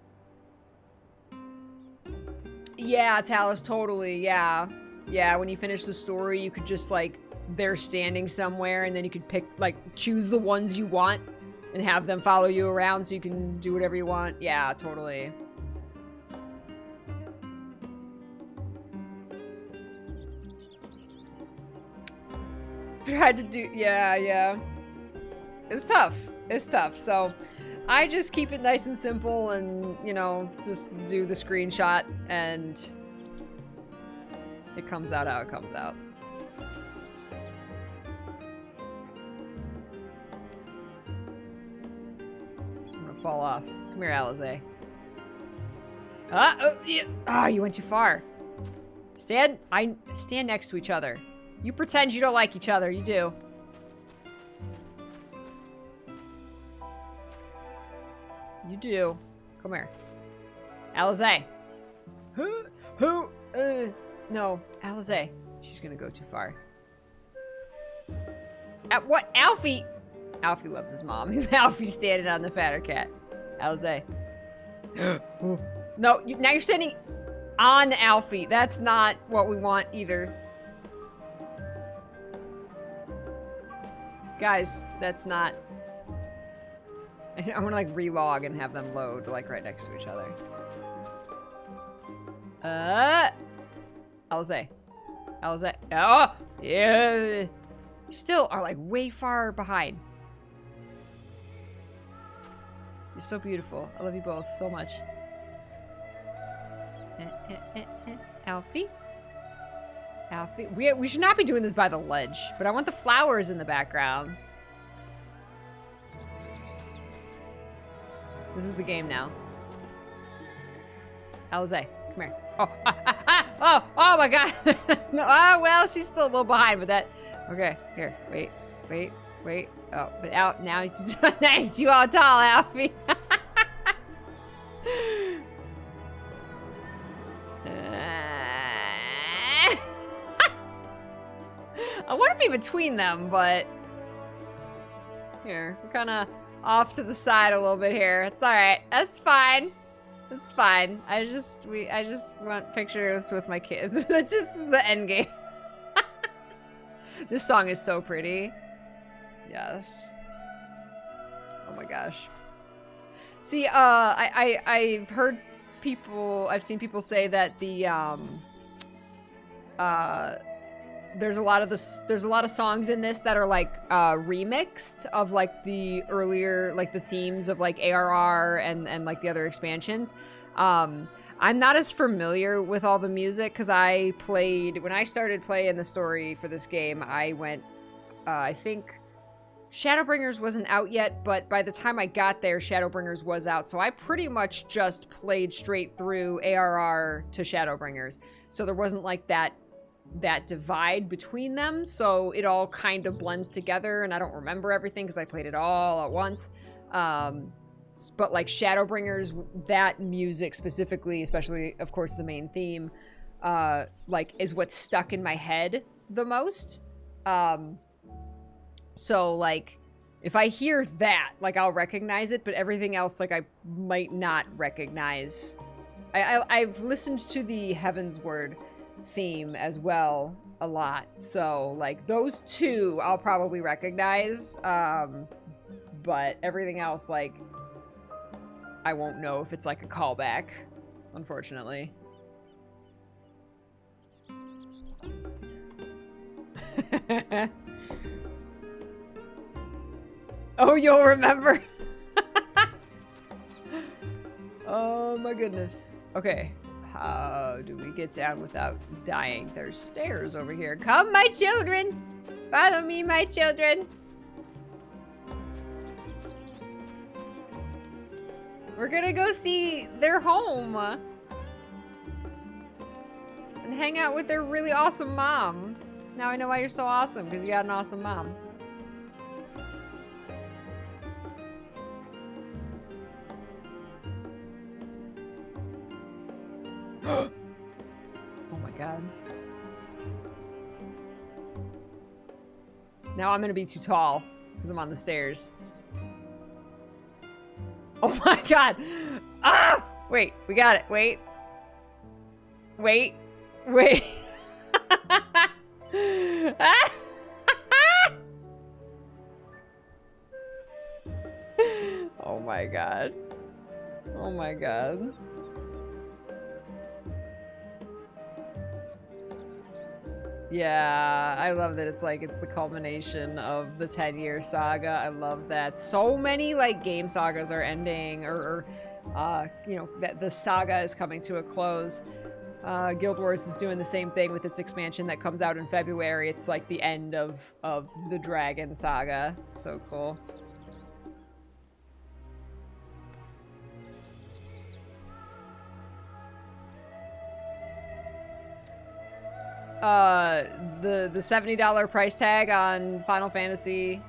Yeah, Talus, totally, yeah. Yeah, when you finish the story, you could just, like, they're standing somewhere, and then you could pick, like, choose the ones you want, and have them follow you around so you can do whatever you want. Yeah, totally. Tried to do, yeah. It's tough. It's tough, so... I just keep it nice and simple and, you know, just do the screenshot and it comes out how it comes out. I'm gonna fall off. Come here, Alize. Oh, yeah. Oh, you went too far. Stand next to each other. You pretend you don't like each other. You do. You do. Come here. Alize. Who? No. Alize. She's gonna go too far. What? Alfie! Alfie loves his mom. Alfie's standing on the fatter cat. Alize. No, now you're standing on Alfie. That's not what we want either. Guys, that's not... I'm gonna like relog and have them load like right next to each other. Alize. Alize. Oh! Yeah! You still are like way far behind. You're so beautiful. I love you both so much. Alfie? Alfie? We should not be doing this by the ledge, but I want the flowers in the background. This is the game now. Alize, come here. Oh, oh my god. No, oh, well, she's still a little behind with that. Okay, here, wait. Oh, but out now. You're too all tall, Alfie. I want to be between them, but here, we're kind of off to the side a little bit here. It's all right. That's fine. It's fine. I just want pictures with my kids. That's just the end game. This song is so pretty. Yes. Oh my gosh. See, I've heard people, I've seen people say that the there's a lot of songs in this that are like remixed of like the earlier, like the themes of like ARR and like the other expansions. I'm not as familiar with all the music because when I started playing the story for this game, I went, I think Shadowbringers wasn't out yet, but by the time I got there, Shadowbringers was out. So I pretty much just played straight through ARR to Shadowbringers. So there wasn't like that divide between them. So it all kind of blends together, and I don't remember everything because I played it all at once. But like Shadowbringers, that music specifically, especially of course the main theme, like is what stuck in my head the most. So, like, if I hear that, like, I'll recognize it, but everything else, like, I might not recognize. I've listened to the Heavensward theme as well a lot, so, like, those two I'll probably recognize, but everything else, like, I won't know if it's, like, a callback, unfortunately. Oh, you'll remember. Oh my goodness. Okay. How do we get down without dying? There's stairs over here. Come, my children. Follow me, my children. We're gonna go see their home. And hang out with their really awesome mom. Now I know why you're so awesome, because you got an awesome mom. Oh my god. Now I'm gonna be too tall because I'm on the stairs. Oh my god! Ah! Wait, we got it. Wait. Wait. Wait. Oh my god. Oh my god. Yeah, I love that it's like, it's the culmination of the 10-year saga. I love that. So many, like, game sagas are ending, or you know, that the saga is coming to a close. Guild Wars is doing the same thing with its expansion that comes out in February. It's like the end of the Dragon saga. So cool. The $70 price tag on Final Fantasy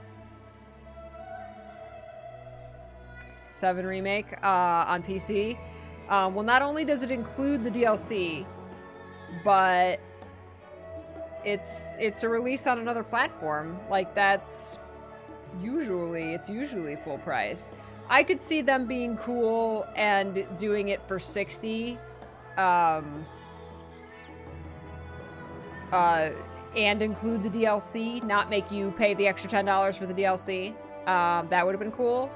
VII Remake on PC. Well, not only does it include the DLC, but it's a release on another platform. Like, it's usually full price. I could see them being cool and doing it for $60. And include the DLC, not make you pay the extra $10 for the DLC. That would have been cool,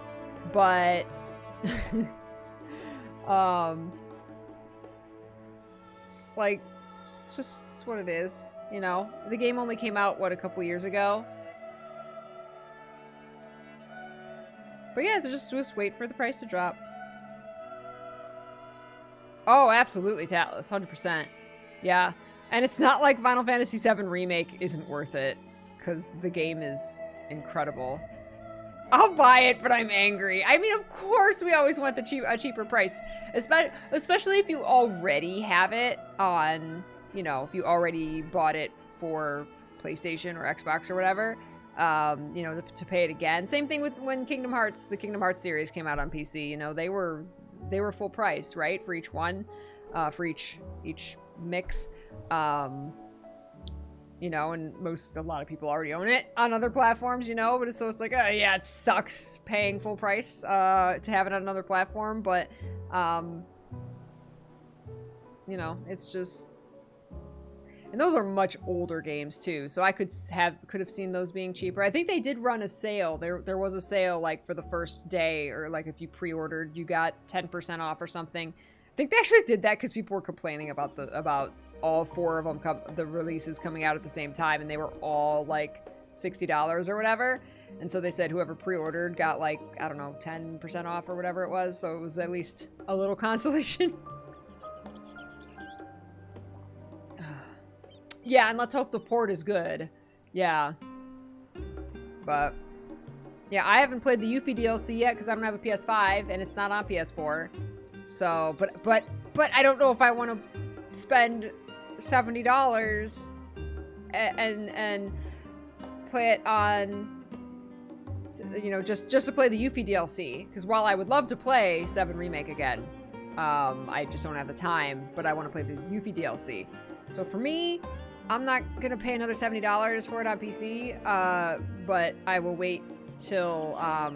but like, it's what it is, you know? The game only came out, what, a couple years ago? But yeah, just wait for the price to drop. Oh, absolutely, Tatless, 100%. Yeah. And it's not like Final Fantasy VII Remake isn't worth it, because the game is incredible. I'll buy it, but I'm angry. I mean, of course we always want a cheaper price, especially if you already have it on, you know, if you already bought it for PlayStation or Xbox or whatever, you know, to pay it again. Same thing with when the Kingdom Hearts series came out on PC. You know, they were full price, right, for each one, for each mix. You know, and a lot of people already own it on other platforms, you know, but so it's like, oh yeah, it sucks paying full price to have it on another platform, but you know, it's just, and those are much older games too, so I could have seen those being cheaper. I think they did run a sale. There was a sale, like, for the first day, or like if you pre-ordered, you got 10% off or something. I think they actually did that because people were complaining about all four of them, the releases coming out at the same time, and they were all like $60 or whatever. And so they said whoever pre-ordered got, like, I don't know, 10% off or whatever it was. So it was at least a little consolation. Yeah, and let's hope the port is good. Yeah. But Yeah, I haven't played the Yuffie DLC yet because I don't have a PS5 and it's not on PS4. So, but I don't know if I want to spend $70 and play it on, you know, just to play the Yuffie DLC. Because while I would love to play 7 Remake again, I just don't have the time. But I want to play the Yuffie DLC. So for me, I'm not gonna pay another $70 for it on PC. But I will wait till I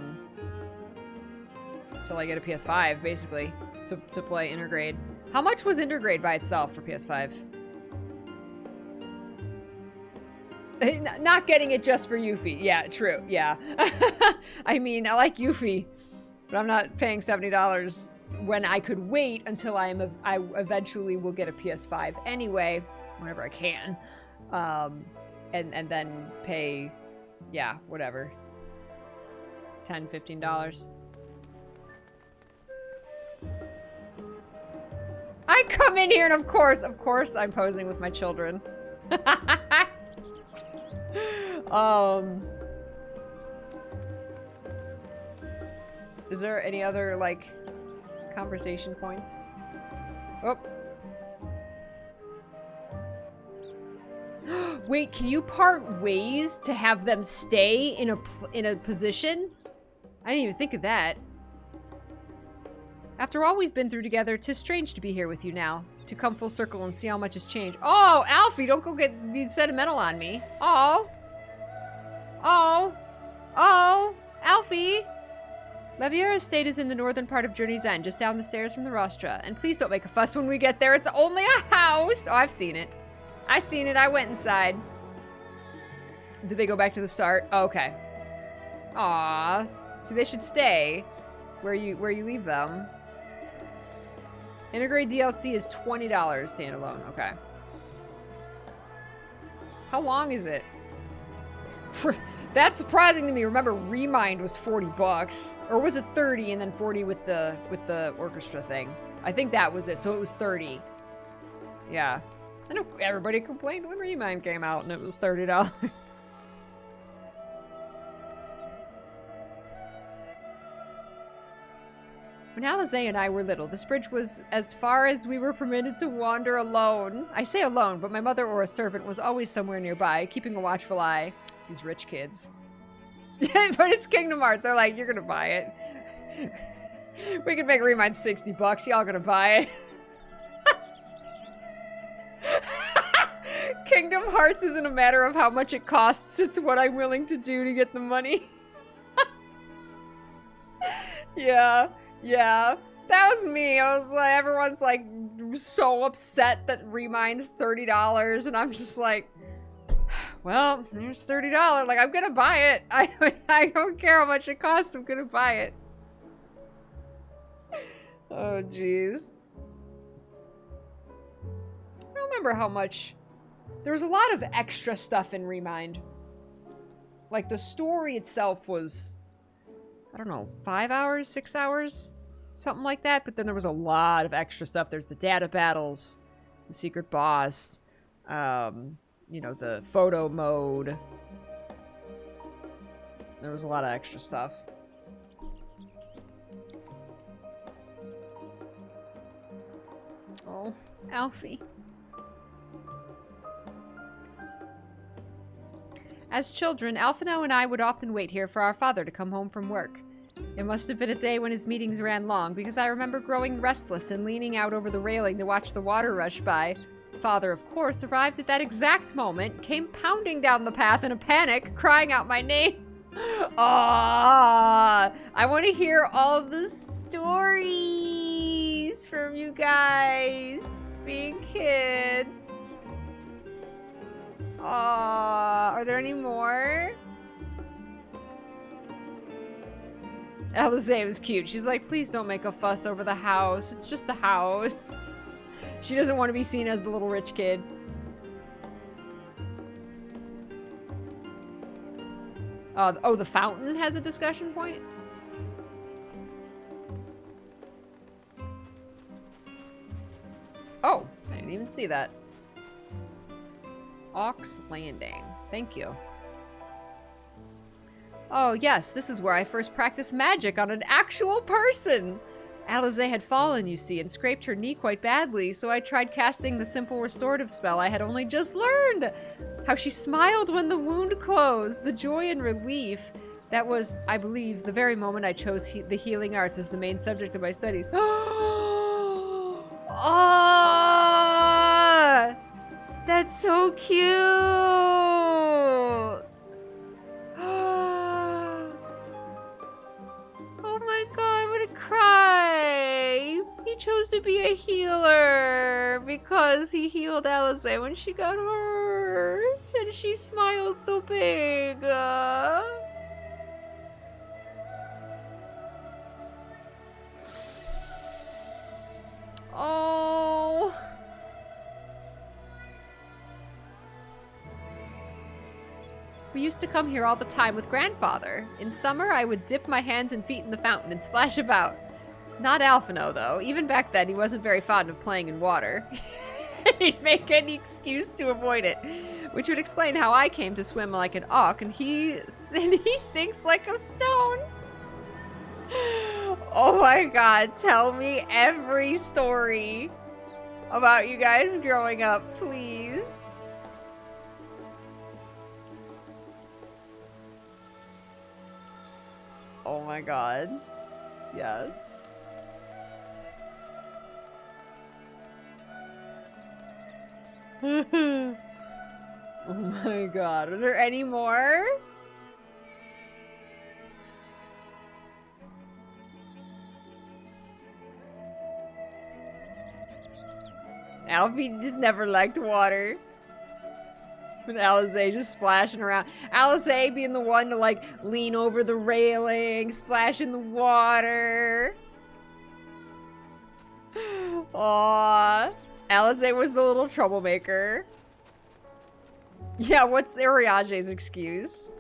get a PS5, basically, to play Intergrade. How much was Intergrade by itself for PS5? Not getting it just for Yuffie. Yeah, true. Yeah. I mean, I like Yuffie, but I'm not paying $70 when I could wait until I eventually will get a PS5 anyway, whenever I can, and then pay, yeah, whatever, $10, $15. I come in here and of course I'm posing with my children. Is there any other, like, conversation points? Oh. Wait, can you part ways to have them stay in a position? I didn't even think of that. After all we've been through together, 'tis strange to be here with you now. To come full circle and see how much has changed. Oh, Alfie, don't go be sentimental on me. Oh. Oh. Oh. Alfie. Leveilleur estate is in the northern part of Journey's End, just down the stairs from the rostra. And please don't make a fuss when we get there. It's only a house. Oh, I've seen it. I've seen it. I went inside. Did they go back to the start? Oh, okay. Aw. See, they should stay where you leave them. Intergrade DLC is $20 standalone. Okay. How long is it? That's surprising to me. Remember, Remind was $40, or was it 30 and then 40 with the orchestra thing? I think that was it. So it was 30. Yeah. I know everybody complained when Remind came out and it was $30. When Alizé and I were little, this bridge was as far as we were permitted to wander alone. I say alone, but my mother or a servant was always somewhere nearby, keeping a watchful eye. These rich kids. But it's Kingdom Hearts. They're like, you're gonna buy it. We can make Remind $60. Y'all gonna buy it. Kingdom Hearts isn't a matter of how much it costs. It's what I'm willing to do to get the money. Yeah. Yeah, that was me. I was like, everyone's like so upset that Remind's $30, and I'm just like, well, there's $30. Like, I'm gonna buy it. I don't care how much it costs. I'm gonna buy it. Oh, jeez. I don't remember how much. There was a lot of extra stuff in Remind. Like, the story itself was, I don't know, 5 hours, 6 hours, something like that. But then there was a lot of extra stuff. There's the data battles, the secret boss, you know, the photo mode. There was a lot of extra stuff. Oh, Alfie. As children, Alphino and I would often wait here for our father to come home from work. It must have been a day when his meetings ran long, because I remember growing restless and leaning out over the railing to watch the water rush by. Father, of course, arrived at that exact moment, came pounding down the path in a panic, crying out my name. Ah, I want to hear all the stories from you guys being kids. Aww, are there any more? Alizé was cute. She's like, please don't make a fuss over the house. It's just a house. She doesn't want to be seen as the little rich kid. Oh, the fountain has a discussion point? Oh, I didn't even see that. Ox Landing. Thank you. Oh yes, this is where I first practiced magic on an actual person. Alize had fallen, you see, and scraped her knee quite badly, so I tried casting the simple restorative spell I had only just learned. How she smiled when the wound closed, the joy and relief. That was, I believe, the very moment I chose the healing arts as the main subject of my studies. Oh, that's so cute. Oh my god, I'm gonna cry. He chose to be a healer because he healed Alize when she got hurt. And she smiled so big. Oh. We used to come here all the time with grandfather. In summer, I would dip my hands and feet in the fountain and splash about. Not Alphino, though. Even back then, he wasn't very fond of playing in water. He'd make any excuse to avoid it, which would explain how I came to swim like an auk, and he sinks like a stone. Oh my god, tell me every story about you guys growing up, please. Oh my god. Yes. Oh my god. Are there any more? Alfie just never liked water. With Alize just splashing around. Alize being the one to like lean over the railing, splash in the water. Aww. Alize was the little troublemaker. Yeah, what's Ariage's excuse?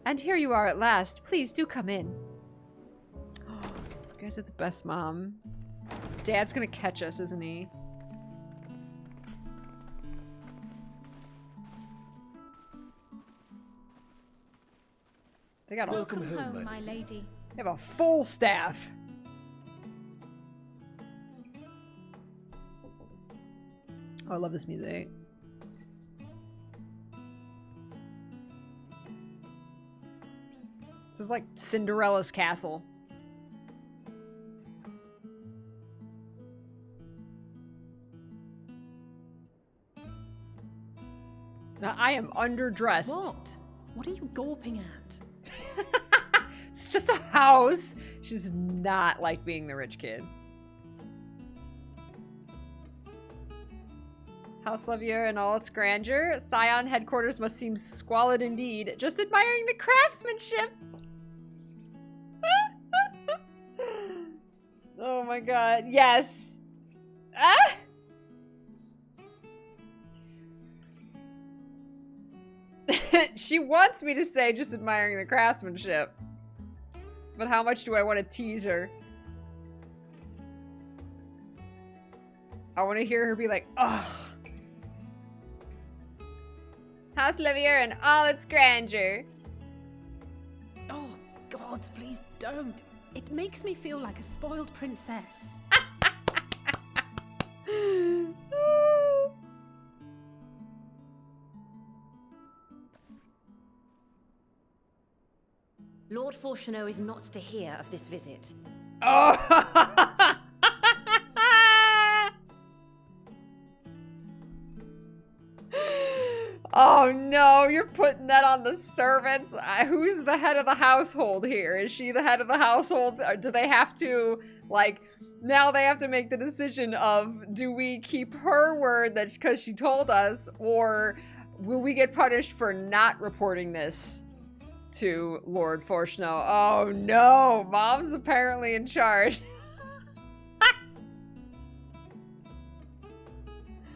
And here you are at last. Please do come in. You guys are the best mom. Dad's gonna catch us, isn't he? They got a Welcome home, my lady. They have a full staff. Oh, I love this music. This is like Cinderella's castle. Now, I am underdressed. What? What are you gawping at? It's just a house. She's not like being the rich kid. House Leveilleur in all its grandeur. Scion headquarters must seem squalid indeed. Just admiring the craftsmanship. Oh my god. Yes. Ah! She wants me to say just admiring the craftsmanship. But how much do I want to tease her? I want to hear her be like, ugh. House Leveilleur in all its grandeur. Oh, gods, please don't. It makes me feel like a spoiled princess. Lord Fortuneau is not to hear of this visit. Oh! Oh no, you're putting that on the servants. Who's the head of the household here? Is she the head of the household? Or do they have to, like, now they have to make the decision of, do we keep her word that because she told us, or will we get punished for not reporting this to Lord Fortuneau? Oh no, mom's apparently in charge.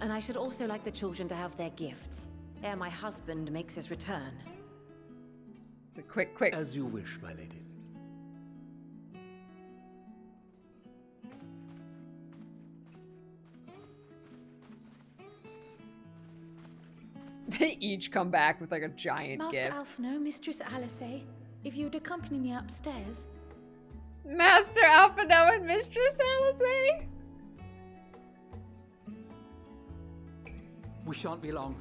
And I should also like the children to have their gifts, ere my husband makes his return. Quick. As you wish, my lady. They each come back with like a giant Master gift. Alphino, Mistress Alice, if you'd accompany me upstairs. Master Alphino and Mistress Alice. We shan't be long.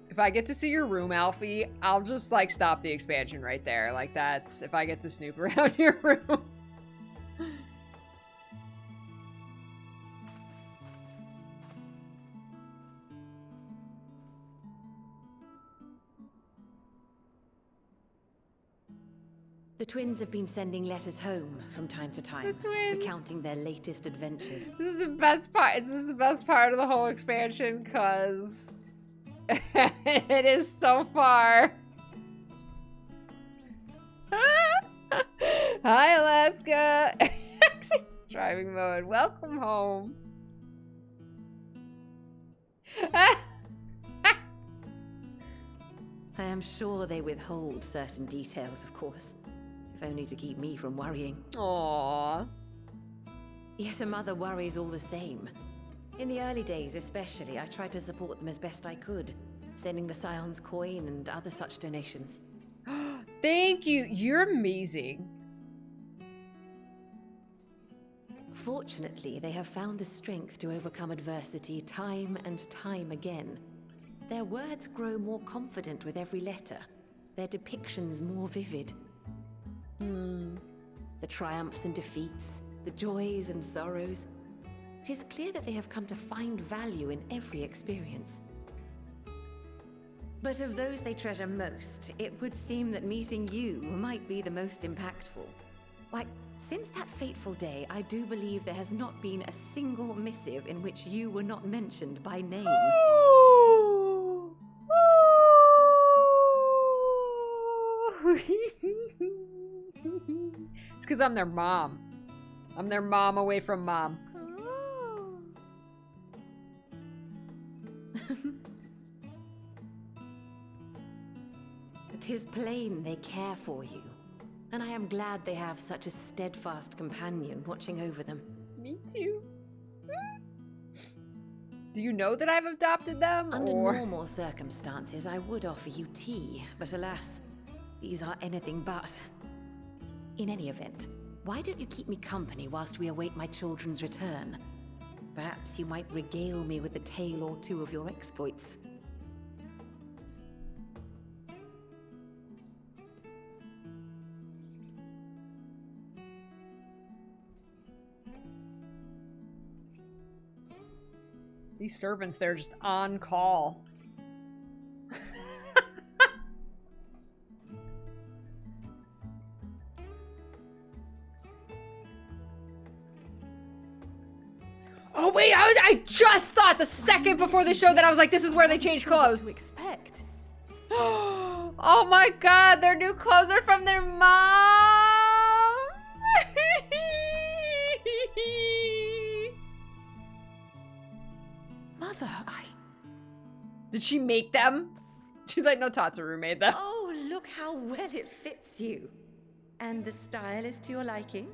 If I get to see your room, Alfie, I'll just like stop the expansion right there. Like that's if I get to snoop around your room. The twins have been sending letters home from time to time, recounting their latest adventures. This is the best part. This is the best part of the whole expansion because it is so far. Hi, Alaska. Exit driving mode. Welcome home. I am sure they withhold certain details, of course. If only to keep me from worrying. Aww. Yet a mother worries all the same. In the early days especially, I tried to support them as best I could, sending the Scion's coin and other such donations. Thank you. You're amazing. Fortunately, they have found the strength to overcome adversity time and time again. Their words grow more confident with every letter, their depictions more vivid. The triumphs and defeats, the joys and sorrows. It is clear that they have come to find value in every experience. But of those they treasure most, it would seem that meeting you might be the most impactful. Why, since that fateful day, I do believe there has not been a single missive in which you were not mentioned by name. It's because I'm their mom. I'm their mom away from mom. It is plain they care for you, and I am glad they have such a steadfast companion watching over them. Me too. Do you know that I've adopted them? Under normal circumstances, I would offer you tea, but alas, these are anything but. In any event, why don't you keep me company whilst we await my children's return? Perhaps you might regale me with a tale or two of your exploits. These servants, they're just on call. Oh wait, I just thought the second before the show that I was like, this is where they change clothes. To expect. Oh my god, their new clothes are from their mom. Mother, Did she make them? She's like, no, Tatsuru made them. Oh, look how well it fits you. And the style is to your liking?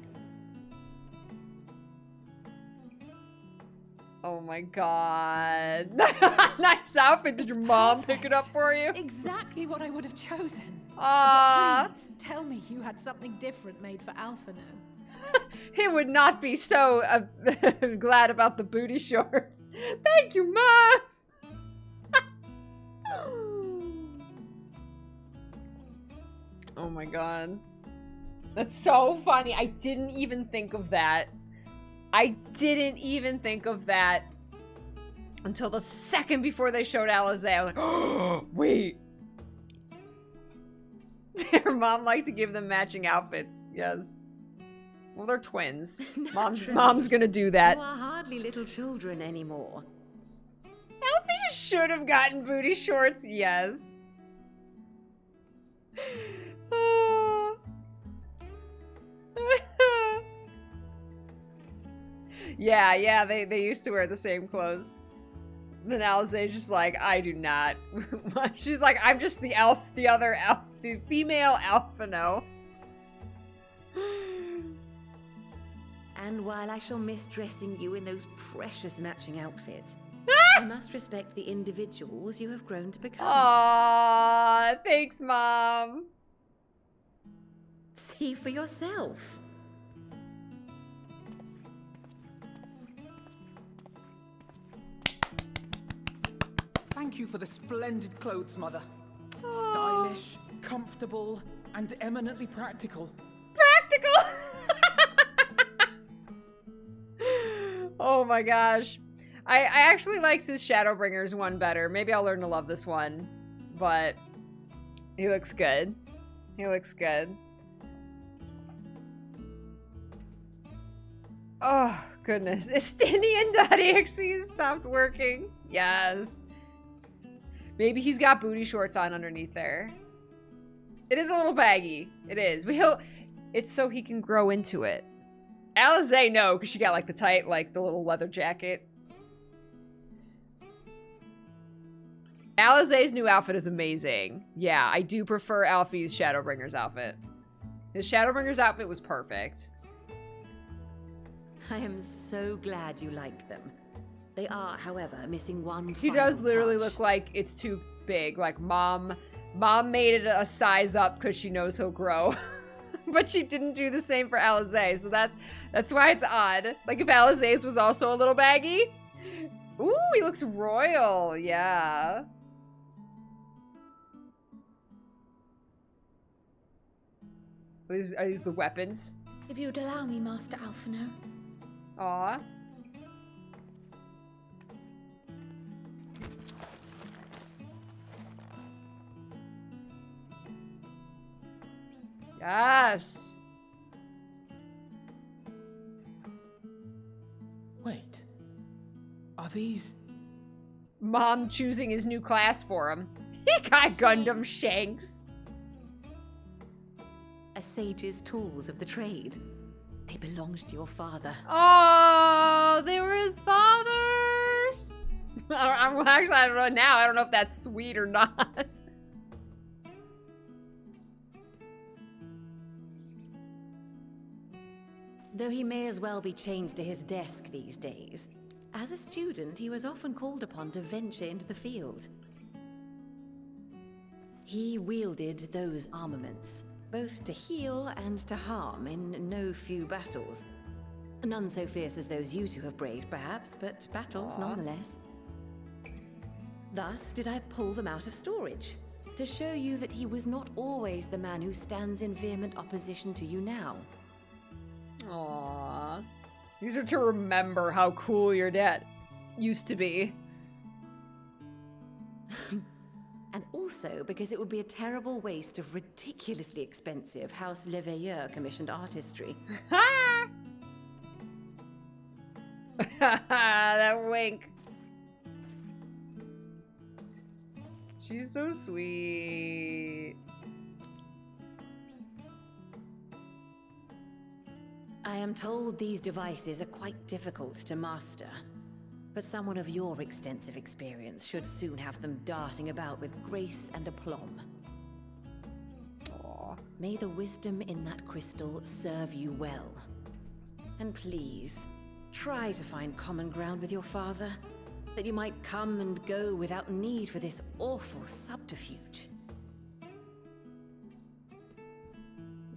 Oh my god. Nice outfit. Did your mom pick it up for you? Exactly what I would have chosen. But please, tell me you had something different made for Alphino. He would not be so glad about the booty shorts. Thank you, Mom. Oh my god. That's so funny. I didn't even think of that. I didn't even think of that until the second before they showed Alizé. I was like, oh, wait. Their mom liked to give them matching outfits. Yes. Well, they're twins. Mom's gonna do that. You are hardly little children anymore. Alfie should have gotten booty shorts. Yes. Yeah, they used to wear the same clothes. Then Alizé's just like, I do not. She's like, I'm just the elf, the other elf, the female Alphino. And while I shall miss dressing you in those precious matching outfits, I must respect the individuals you have grown to become. Aww, thanks, Mom. See for yourself. Thank you for the splendid clothes, Mother. Stylish, comfortable, and eminently practical. Practical! Oh my gosh. I actually liked his Shadowbringers one better. Maybe I'll learn to love this one. But he looks good. He looks good. Oh, goodness. Istinian.exe stopped working. Yes. Maybe he's got booty shorts on underneath there. It is a little baggy. It is. But it's so he can grow into it. Alize, no, because she got like the tight, like the little leather jacket. Alize's new outfit is amazing. Yeah, I do prefer Alfie's Shadowbringer's outfit. His Shadowbringer's outfit was perfect. I am so glad you like them. They are, however, missing one He does final literally touch. look like it's too big. Like mom made it a size up because she knows he'll grow. But she didn't do the same for Alize, so that's why it's odd. Like if Alize's was also a little baggy. Ooh, he looks royal. Yeah. Are these the weapons? If you'd allow me, Master Alphino. Aw. Yes. Wait. Are these... Mom choosing his new class for him. He got Gundam Shanks. A sage's tools of the trade. They belonged to your father. Oh, they were his father's. I don't know now. I don't know if that's sweet or not. Though he may as well be chained to his desk these days, as a student he was often called upon to venture into the field. He wielded those armaments, both to heal and to harm in no few battles. None so fierce as those you two have braved, perhaps, but battles nonetheless. Thus did I pull them out of storage, to show you that he was not always the man who stands in vehement opposition to you now. Aww. These are to remember how cool your dad used to be. And also because it would be a terrible waste of ridiculously expensive House Leveilleur commissioned artistry. That wink. She's so sweet. I am told these devices are quite difficult to master, but someone of your extensive experience should soon have them darting about with grace and aplomb. Aww. May the wisdom in that crystal serve you well. And please, try to find common ground with your father, that you might come and go without need for this awful subterfuge.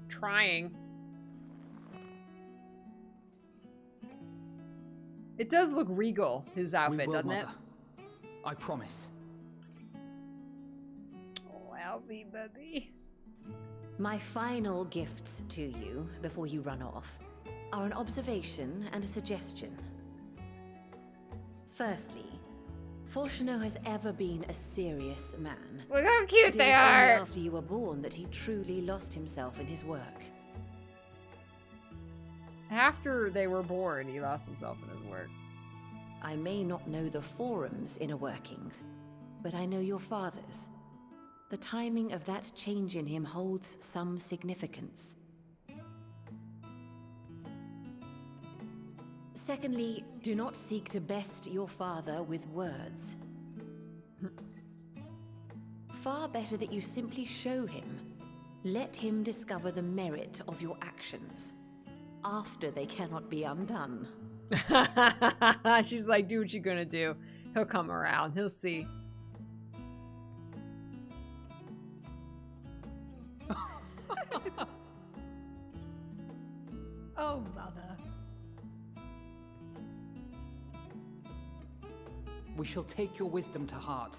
Trying. It does look regal, his outfit, doesn't it? I promise. Oh, Alfie, baby. My final gifts to you, before you run off, are an observation and a suggestion. Firstly, Fortuno has ever been a serious man. Look how cute But they it was only are! after you were born that he truly lost himself in his work. After they were born, he lost himself in his work. I may not know the forum's inner workings, but I know your father's. The timing of that change in him holds some significance. Secondly, do not seek to best your father with words. Far better that you simply show him. Let him discover the merit of your actions, after they cannot be undone. She's like, do what you're gonna do. He'll come around. He'll see. Oh, mother. We shall take your wisdom to heart.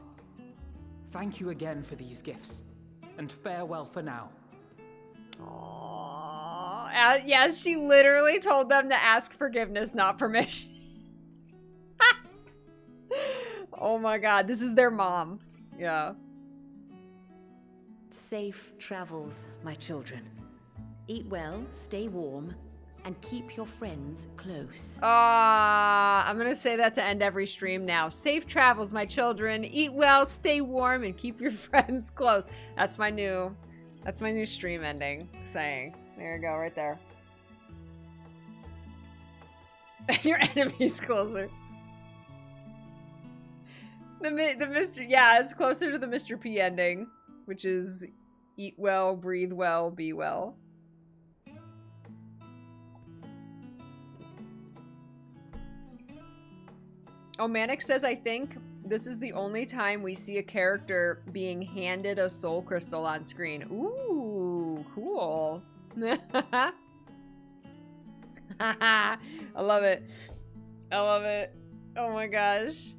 Thank you again for these gifts, and farewell for now. Aww. Yeah, she literally told them to ask forgiveness, not permission. Oh my god, this is their mom. Yeah. Safe travels, my children. Eat well, stay warm, and keep your friends close. I'm gonna say that to end every stream now. Safe travels, my children. Eat well, stay warm, and keep your friends close. That's my new stream ending saying. There you go, right there. Your enemy's closer. The Mr. Yeah, it's closer to the Mr. P ending, which is eat well, breathe well, be well. Oh, Manic says, I think this is the only time we see a character being handed a soul crystal on screen. Ooh, cool. I love it. I love it. Oh my gosh.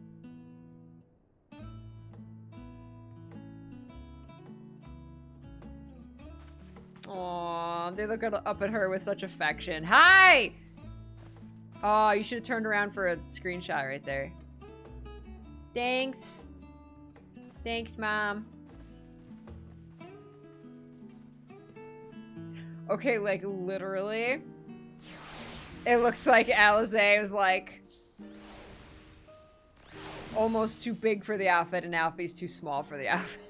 Aw, they look up at her with such affection. Hi! Oh, you should have turned around for a screenshot right there. Thanks. Thanks, Mom. Okay, like, literally. It looks like Alize was, like, almost too big for the outfit, and Alfie's too small for the outfit.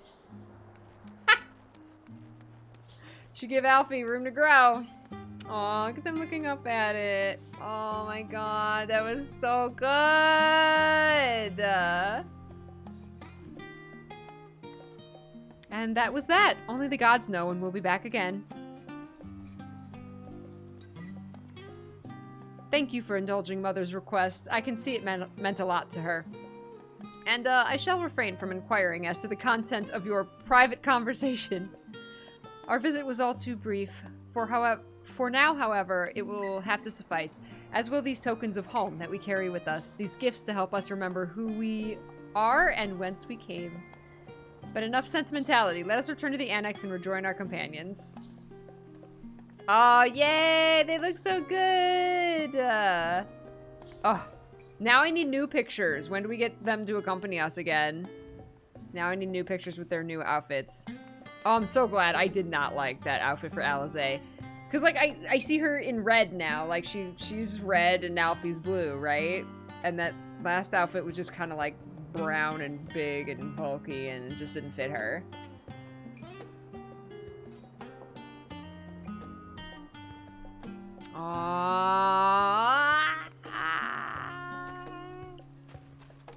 Should give Alfie room to grow. Aw, look at them looking up at it. Oh my god, that was so good. And that was that. Only the gods know, and we'll be back again. Thank you for indulging Mother's requests. I can see it meant a lot to her. And I shall refrain from inquiring as to the content of your private conversation. Our visit was all too brief. For now, however, it will have to suffice, as will these tokens of home that we carry with us, these gifts to help us remember who we are and whence we came. But enough sentimentality. Let us return to the annex and rejoin our companions. Oh, yay! They look so good! Oh, now I need new pictures. When do we get them to accompany us again? Now I need new pictures with their new outfits. Oh, I'm so glad I did not like that outfit for Alize. Because, like, I see her in red now. Like, she's red and Alfie's blue, right? And that last outfit was just kind of, like, brown and big and bulky and it just didn't fit her.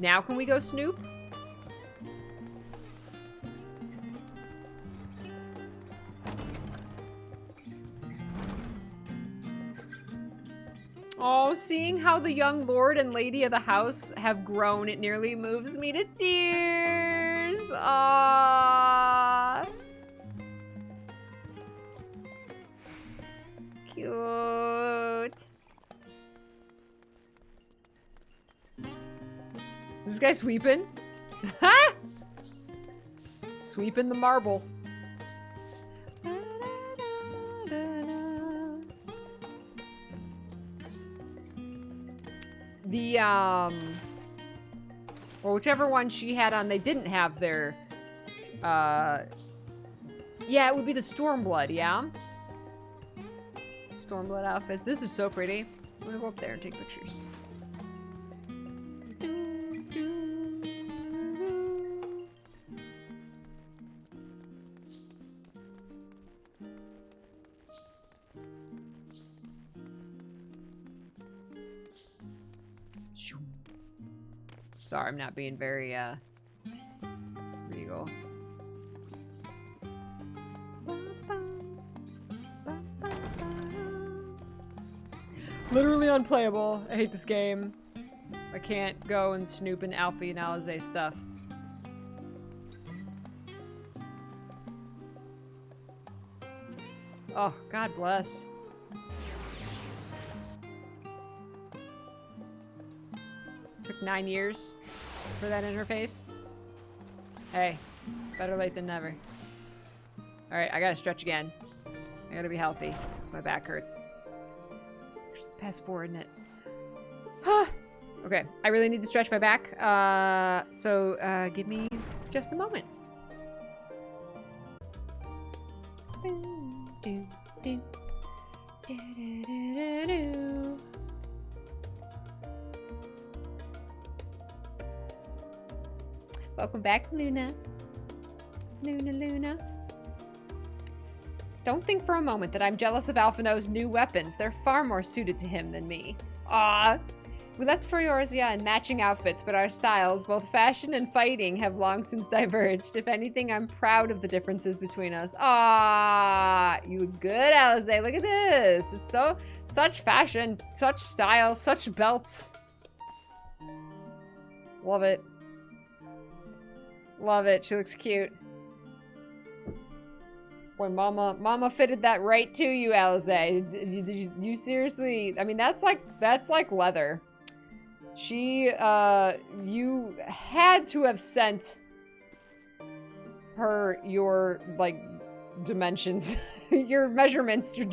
Now can we go snoop? Oh, seeing how the young lord and lady of the house have grown, it nearly moves me to tears. Aww. Cute. Is this guy sweeping? Sweeping the marble. The, or whichever one she had on, they didn't have their, yeah, it would be the Stormblood, yeah? Stormblood outfit. This is so pretty. I'm gonna go up there and take pictures. Sorry, I'm not being very, regal. Literally unplayable. I hate this game. I can't go and snoop in Alfie and Alizé stuff. Oh, God bless. Took 9 years for that interface. Hey, better late than never. Alright, I gotta stretch again. I gotta be healthy. My back hurts. It's past 4, isn't it? Okay, I really need to stretch my back. So give me just a moment. Do, do, do, do, do, do. Welcome back, Luna. Luna. Don't think for a moment that I'm jealous of Alphino's new weapons. They're far more suited to him than me. Ah. We left for Eorzea in matching outfits, but our styles, both fashion and fighting, have long since diverged. If anything, I'm proud of the differences between us. Ah, you good, Alizé. Look at this. It's such fashion, such style, such belts. Love it. Love it. She looks cute. Boy, Mama fitted that right to you, Alizé. Did you seriously? I mean, that's like leather. You had to have sent her your, like, dimensions. Your measurements at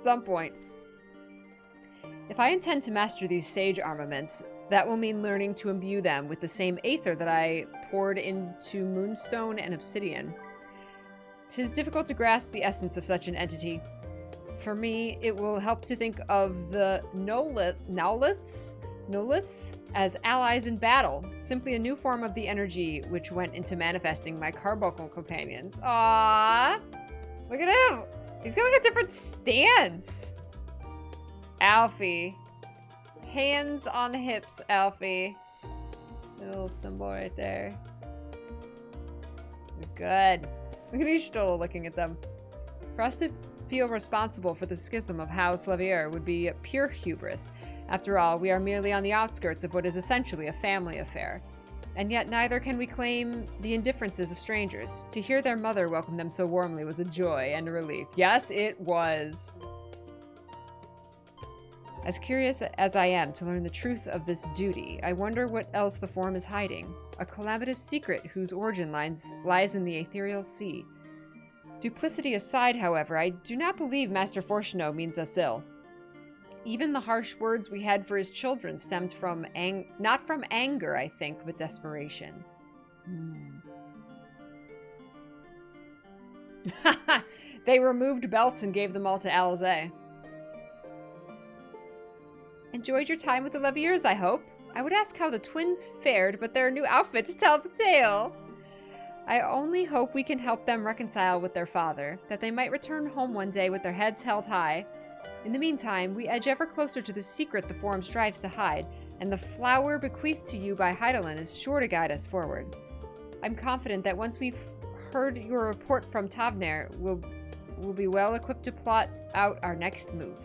some point. If I intend to master these sage armaments, that will mean learning to imbue them with the same aether that I poured into moonstone and obsidian. 'Tis difficult to grasp the essence of such an entity. For me, it will help to think of the Noliths as allies in battle, simply a new form of the energy which went into manifesting my carbuncle companions. Aww! Look at him! He's got like a different stance! Alfie. Hands on hips, Alfie. Little symbol right there. Good. Look at Ishtola looking at them. For us to feel responsible for the schism of House Leveilleur would be pure hubris. After all, we are merely on the outskirts of what is essentially a family affair. And yet neither can we claim the indifferences of strangers. To hear their mother welcome them so warmly was a joy and a relief. Yes, it was. As curious as I am to learn the truth of this duty, I wonder what else the Forum is hiding. A calamitous secret whose origin lies in the ethereal sea. Duplicity aside, however, I do not believe Master Fortuno means us ill. Even the harsh words we had for his children stemmed from not from anger, I think, but desperation. They removed belts and gave them all to Alizé. Enjoyed your time with the Leveilleurs, I hope. I would ask how the twins fared, but their new outfits tell the tale. I only hope we can help them reconcile with their father, that they might return home one day with their heads held high. In the meantime, we edge ever closer to the secret the Forum strives to hide, and the flower bequeathed to you by Hydaelyn is sure to guide us forward. I'm confident that once we've heard your report from Tavner, we'll be well equipped to plot out our next move.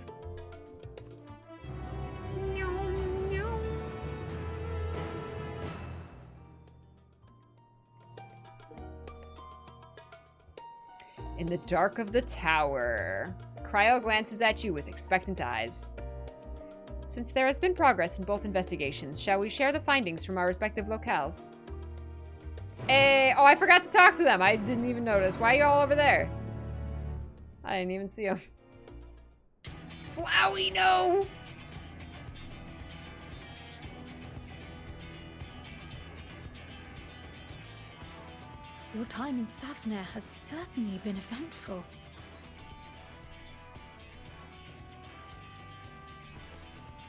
In the dark of the tower, Krile glances at you with expectant eyes. Since there has been progress in both investigations, shall we share the findings from our respective locales? Hey, oh, I forgot to talk to them. I didn't even notice. Why are you all over there? I didn't even see them. Flowey, no! Your time in Thavner has certainly been eventful.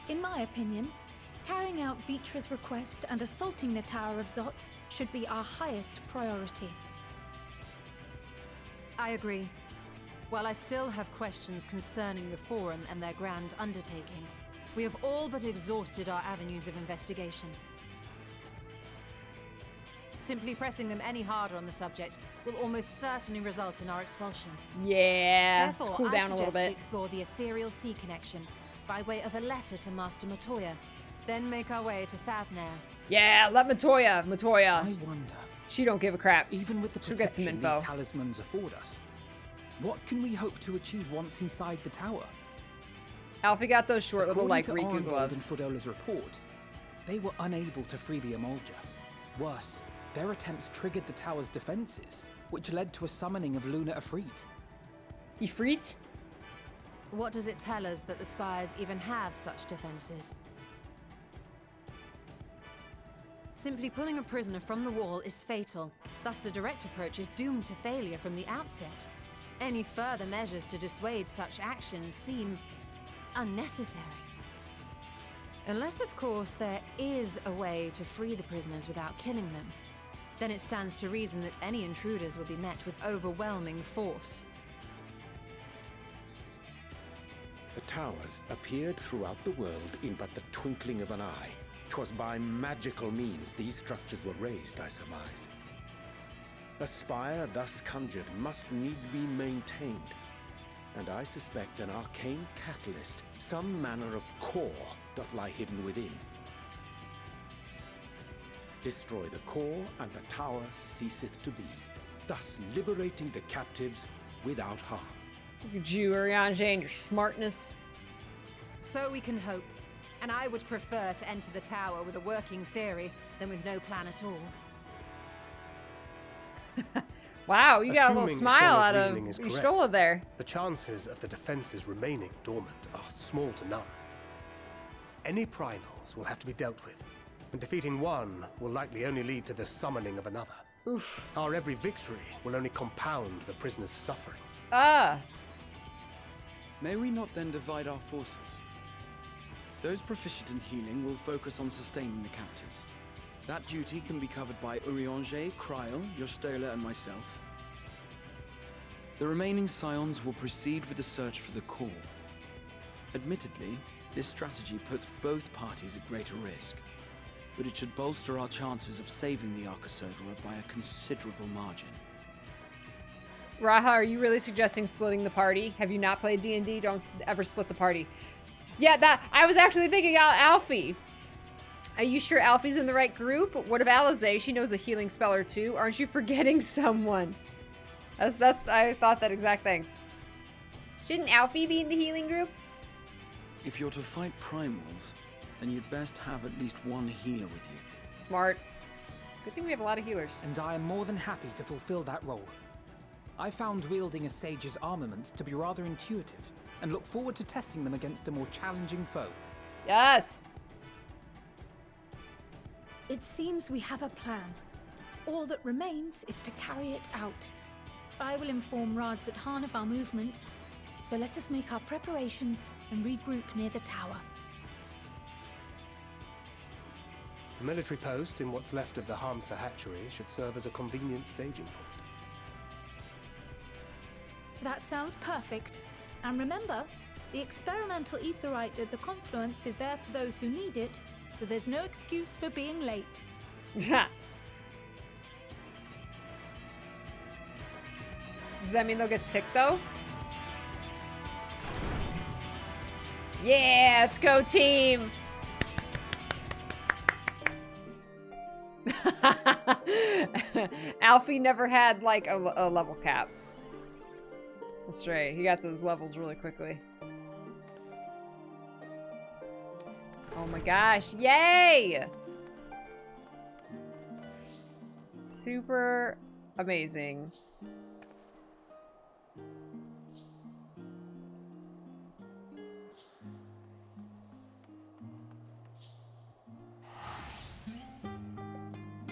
In my opinion, carrying out Vitra's request and assaulting the Tower of Zot should be our highest priority. I agree. While I still have questions concerning the Forum and their grand undertaking, we have all but exhausted our avenues of investigation. Simply pressing them any harder on the subject will almost certainly result in our expulsion. Yeah, Therefore, let's cool down a little I suggest we bit. explore the ethereal sea connection by way of a letter to Master Matoya, then make our way to Thavnair. Yeah, let Matoya. I wonder. She don't give a crap. Even with the She'll get some protection info. these talismans afford us, what can we hope to achieve once inside the tower? Alfie got those short little, like, According to Riku Arenvold gloves. and Frodola's report, they were unable to free the Emolja. Worse, their attempts triggered the tower's defenses, which led to a summoning of Luna Ifrit. Ifrit? What does it tell us that the spires even have such defenses? Simply pulling a prisoner from the wall is fatal, thus the direct approach is doomed to failure from the outset. Any further measures to dissuade such actions seem unnecessary. Unless, of course, there is a way to free the prisoners without killing them. Then it stands to reason that any intruders will be met with overwhelming force. The towers appeared throughout the world in but the twinkling of an eye. 'Twas by magical means these structures were raised, I surmise. A spire thus conjured must needs be maintained, and I suspect an arcane catalyst, some manner of core, doth lie hidden within. Destroy the core, and the tower ceaseth to be, thus liberating the captives without harm. Look at you, Urianger, and your smartness. So we can hope. And I would prefer to enter the tower with a working theory than with no plan at all. Wow, you got a little Assuming smile Ystola's out of reasoning is correct, Y'shtola there. the chances of the defenses remaining dormant are small to none. Any primals will have to be dealt with, and defeating one will likely only lead to the summoning of another. Oof. Our every victory will only compound the prisoner's suffering. Ah. May we not then divide our forces? Those proficient in healing will focus on sustaining the captives. That duty can be covered by Urianger, Krile, Y'shtola, and myself. The remaining scions will proceed with the search for the core. Admittedly, this strategy puts both parties at greater risk, but it should bolster our chances of saving the Arcosodra by a considerable margin. Raha, are you really suggesting splitting the party? Have you not played D&D? Don't ever split the party. Yeah, that I was actually thinking Alfie. Are you sure Alfie's in the right group? What of Alize? She knows a healing spell or two. Aren't you forgetting someone? I thought that exact thing. Shouldn't Alfie be in the healing group? If you're to fight primals, then you'd best have at least one healer with you. Smart. Good thing we have a lot of healers. And I am more than happy to fulfill that role. I found wielding a sage's armament to be rather intuitive, and look forward to testing them against a more challenging foe. Yes! It seems we have a plan. All that remains is to carry it out. I will inform Rads at Han of our movements, so let us make our preparations and regroup near the tower. The military post in what's left of the Hamsa hatchery should serve as a convenient staging point. That sounds perfect. And remember, the experimental aetherite at the confluence is there for those who need it, so there's no excuse for being late. Does that mean they'll get sick, though? Yeah, let's go, team! Alfie never had, like, a level cap. That's right, he got those levels really quickly. Oh my gosh, yay! Super amazing.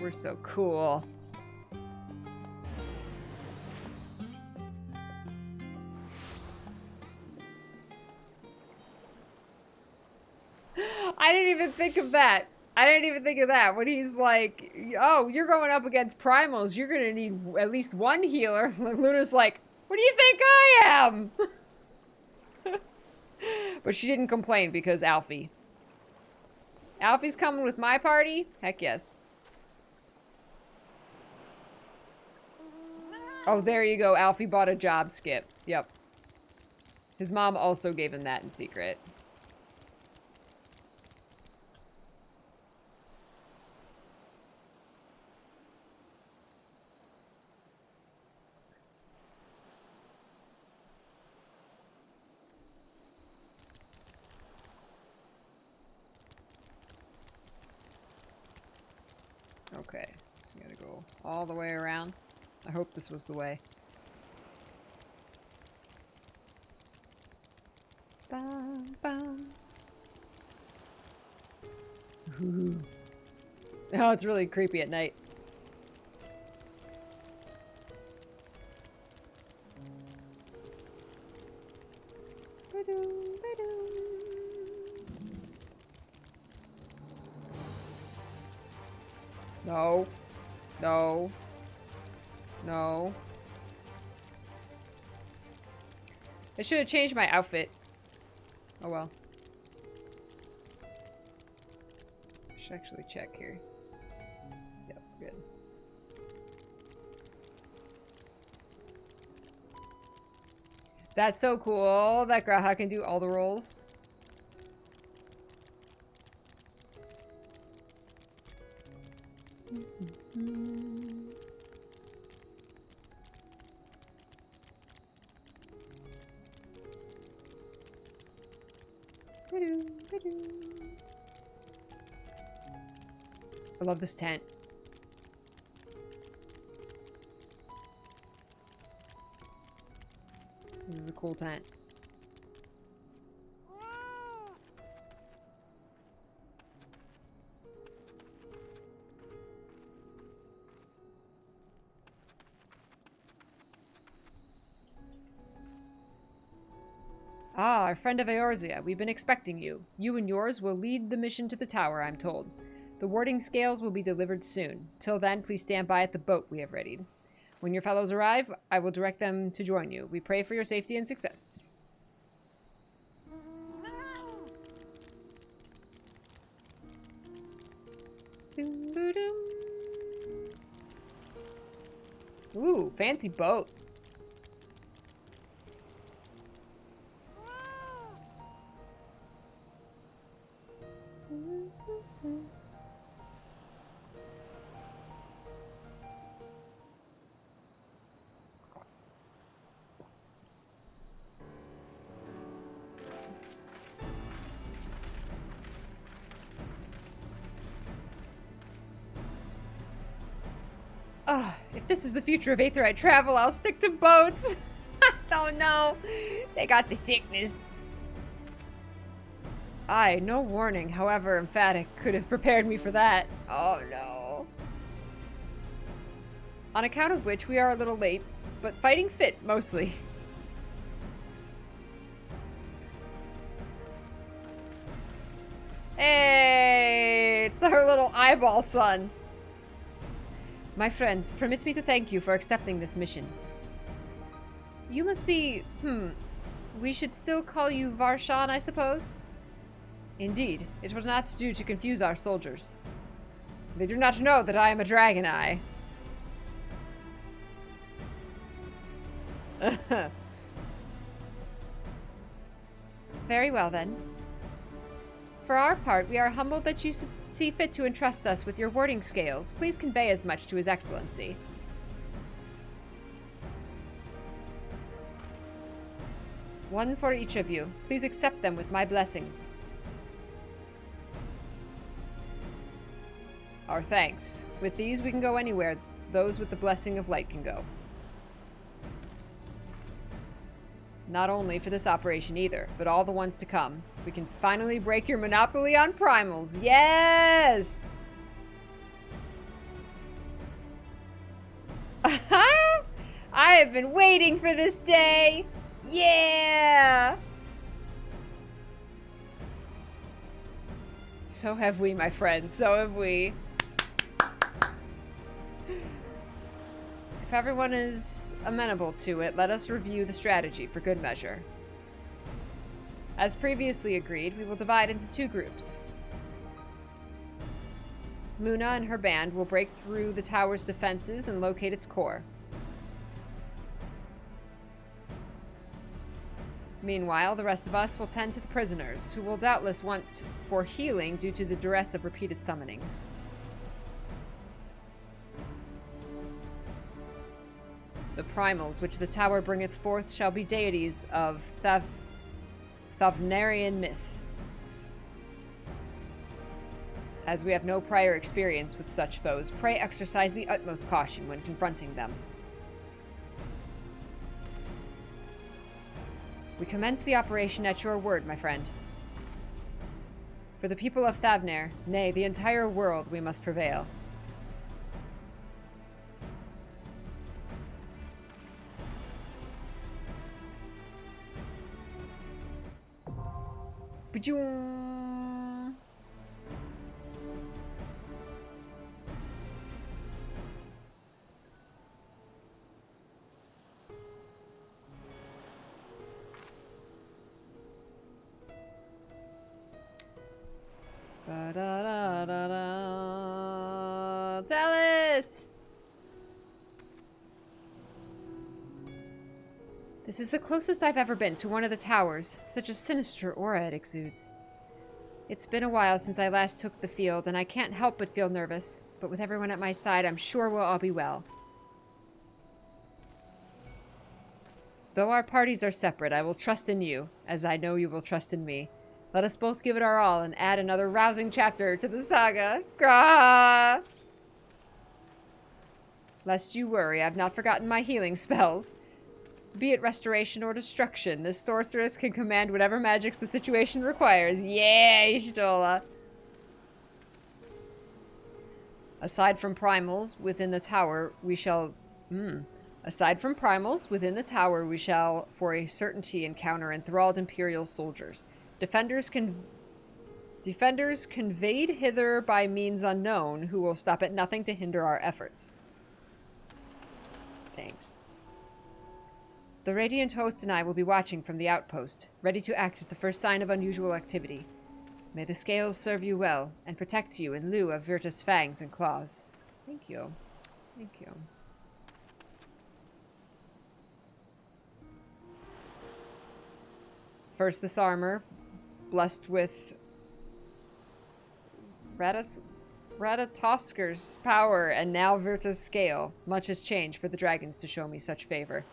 We're so cool. I didn't even think of that. I didn't even think of that. When he's like, oh, you're going up against primals. You're going to need at least one healer. Luna's like, what do you think I am? But she didn't complain because Alfie. Alfie's coming with my party? Heck yes. Oh, there you go. Alfie bought a job skip. Yep. His mom also gave him that in secret. Okay. We gotta go all the way around. I hope this was the way. Bum, bum. Ooh. Oh, it's really creepy at night. No. No. No. I should have changed my outfit. Oh well. I should actually check here. Yep, good. That's so cool that Graha can do all the roles. I love this tent. This is a cool tent. Ah, our friend of Eorzea. We've been expecting you. You and yours will lead the mission to the tower, I'm told. The warding scales will be delivered soon. Till then, please stand by at the boat we have readied. When your fellows arrive, I will direct them to join you. We pray for your safety and success. Ooh, fancy boat. If this is the future of Aetheryte travel, I'll stick to boats. Oh no, they got the sickness. Aye, no warning, however emphatic, could have prepared me for that. Oh no. On account of which we are a little late, but fighting fit, mostly. Hey, it's our little eyeball son. My friends, permit me to thank you for accepting this mission. You must be, we should still call you Varshan, I suppose? Indeed, it will not do to confuse our soldiers. They do not know that I am a dragon eye. Very well then. For our part, we are humbled that you should see fit to entrust us with your warding scales. Please convey as much to His Excellency. One for each of you. Please accept them with my blessings. Our thanks. With these, we can go anywhere. Those with the blessing of light can go. Not only for this operation either, but all the ones to come. We can finally break your monopoly on primals. Yes! I have been waiting for this day. Yeah! So have we, my friends. So have we. If everyone is amenable to it, let us review the strategy for good measure. As previously agreed, we will divide into two groups. Luna and her band will break through the tower's defenses and locate its core. Meanwhile, the rest of us will tend to the prisoners, who will doubtless want for healing due to the duress of repeated summonings. The primals which the tower bringeth forth shall be deities of Thavnarian myth. As we have no prior experience with such foes, pray exercise the utmost caution when confronting them. We commence the operation at your word, my friend. For the people of Thavnair, nay, the entire world, we must prevail. Ba-joom. Ba-da-da-da-da. Dallas! This is the closest I've ever been to one of the towers. Such a sinister aura it exudes. It's been a while since I last took the field, and I can't help but feel nervous. But with everyone at my side, I'm sure we'll all be well. Though our parties are separate, I will trust in you, as I know you will trust in me. Let us both give it our all and add another rousing chapter to the saga. Grah! Lest you worry, I've not forgotten my healing spells. Be it restoration or destruction, this sorceress can command whatever magics the situation requires. Yay, Shdola! Aside from primals within the tower, we shall... Aside from primals within the tower, we shall, for a certainty, encounter enthralled Imperial soldiers. Defenders conveyed hither by means unknown, who will stop at nothing to hinder our efforts. Thanks. The Radiant Host and I will be watching from the outpost, ready to act at the first sign of unusual activity. May the scales serve you well, and protect you in lieu of Virtus' fangs and claws. Thank you. Thank you. First this armor, blessed with Ratatosker's power, and now Virtus' scale. Much has changed for the dragons to show me such favor.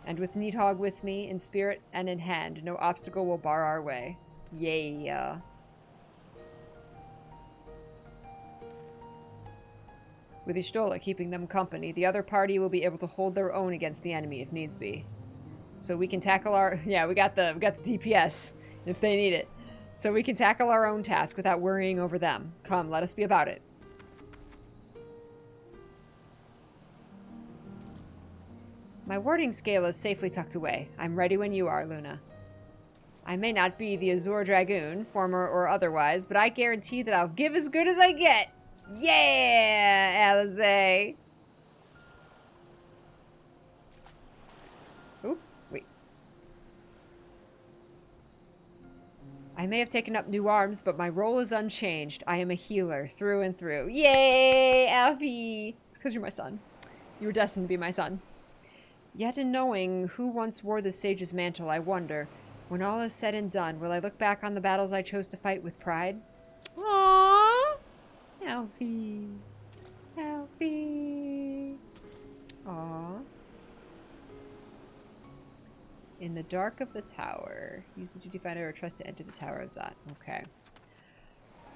And with Needhogg with me, in spirit and in hand, no obstacle will bar our way. Yeah. With Y'shtola keeping them company, the other party will be able to hold their own against the enemy if needs be. So we can tackle our... Yeah, we got the DPS if they need it. So we can tackle our own task without worrying over them. Come, let us be about it. My warding scale is safely tucked away. I'm ready when you are, Luna. I may not be the Azure Dragoon, former or otherwise, but I guarantee that I'll give as good as I get. Yeah, Alize. Oop, wait. I may have taken up new arms, but my role is unchanged. I am a healer through and through. Yay, Alfie! It's because you're my son. You were destined to be my son. Yet in knowing who once wore the sage's mantle, I wonder, when all is said and done, will I look back on the battles I chose to fight with pride? Aww! Alfie. Alfie. Aww. In the dark of the tower. Use the duty finder or trust to enter the Tower of Zot. Okay.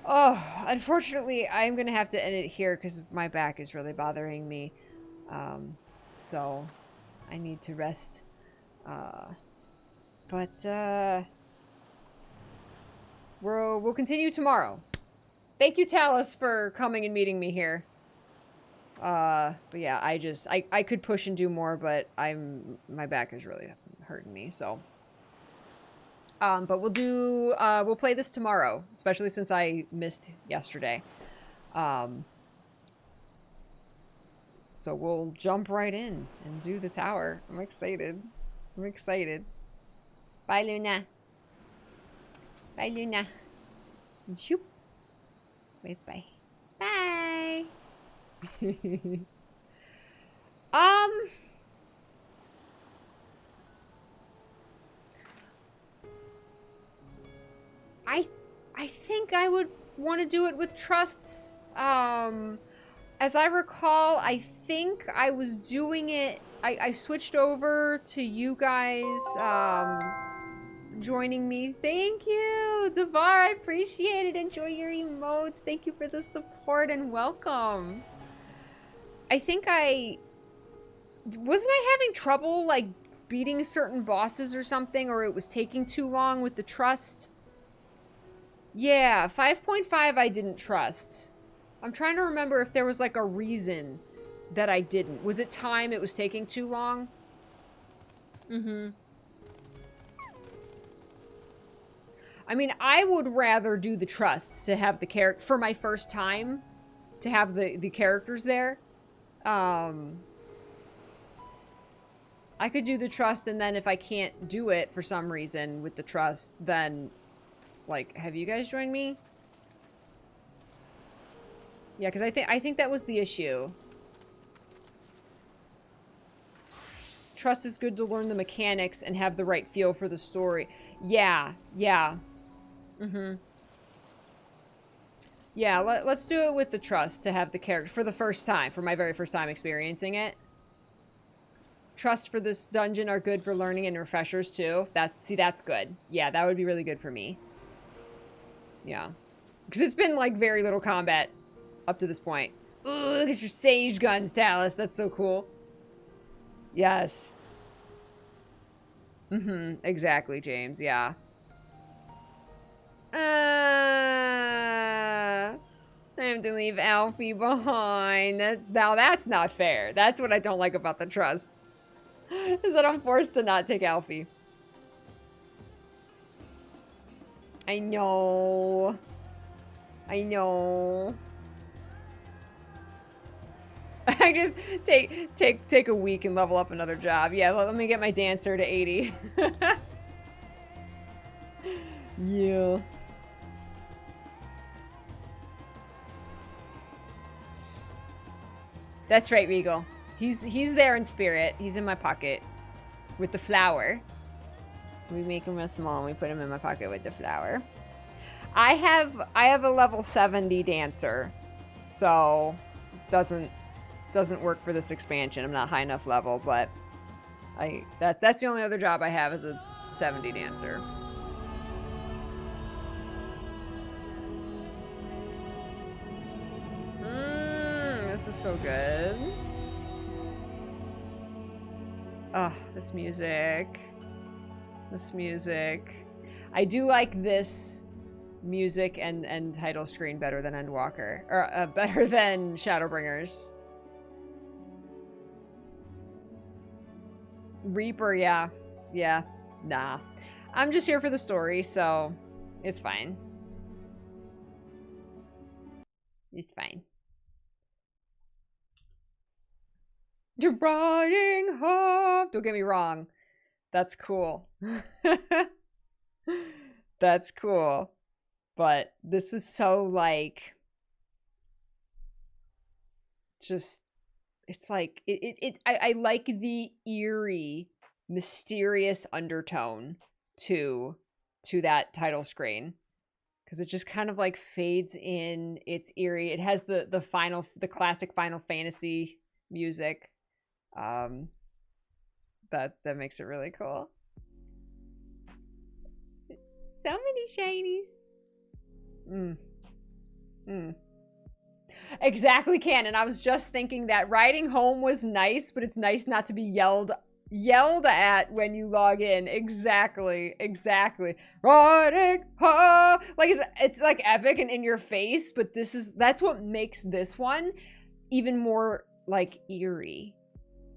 Oh, unfortunately, I'm going to have to end it here because my back is really bothering me. So... I need to rest. We'll continue tomorrow. Thank you, Talus, for coming and meeting me here. But yeah, I could push and do more, but my back is really hurting me, so. But we'll play this tomorrow, especially since I missed yesterday. So we'll jump right in and do the tower. I'm excited. I'm excited. Bye, Luna. Bye, Luna. Shoop. Wait, bye. Bye. I think I would want to do it with trusts. As I recall, I think I was doing it... I switched over to you guys joining me. Thank you! Oh, Devar, I appreciate it. Enjoy your emotes. Thank you for the support and welcome. I think wasn't I having trouble, like, beating certain bosses or something, or it was taking too long with the trust? Yeah, 5.5 I didn't trust. I'm trying to remember if there was, like, a reason that I didn't. Was it time it was taking too long? Mm-hmm. I mean, I would rather do the trust to have the character for my first time, to have the characters there. I could do the trust, and then if I can't do it for some reason with the trust, then, like, have you guys joined me? Yeah, because I think that was the issue. Trust is good to learn the mechanics and have the right feel for the story. Yeah, yeah. Mm-hmm. Yeah, let's do it with the trust to have the character for the first time, for my very first time experiencing it. Trust for this dungeon are good for learning and refreshers too. That's good. Yeah, that would be really good for me. Yeah. Because it's been like very little combat up to this point. Ooh, look at your sage guns, Talus. That's so cool. Yes. Mm-hmm. Exactly, James. Yeah. I have to leave Alfie behind. Now that's not fair. That's what I don't like about the trust. Is that I'm forced to not take Alfie. I know. I know. I just take a week and level up another job. Yeah, let me get my dancer to 80. Yeah. That's right, Regal. He's there in spirit. He's in my pocket with the flower. We make him real small and we put him in my pocket with the flower. I have a level 70 dancer, so doesn't work for this expansion. I'm not high enough level, but that's the only other job I have as a 70 dancer. This is so good. Oh, this music. This music. I do like this music and title screen better than Endwalker. Or better than Shadowbringers. Reaper, yeah. Yeah. Nah. I'm just here for the story, so it's fine. It's fine. Riding home. Don't get me wrong. That's cool. That's cool. But this is so like just it's like I like the eerie, mysterious undertone to that title screen. Because it just kind of like fades in. It's eerie. It has the classic Final Fantasy music. That makes it really cool. So many shinies. Exactly, Canon. I was just thinking that riding home was nice, but it's nice not to be yelled at when you log in. Exactly. Riding home. Like it's like epic and in your face, but that's what makes this one even more like eerie.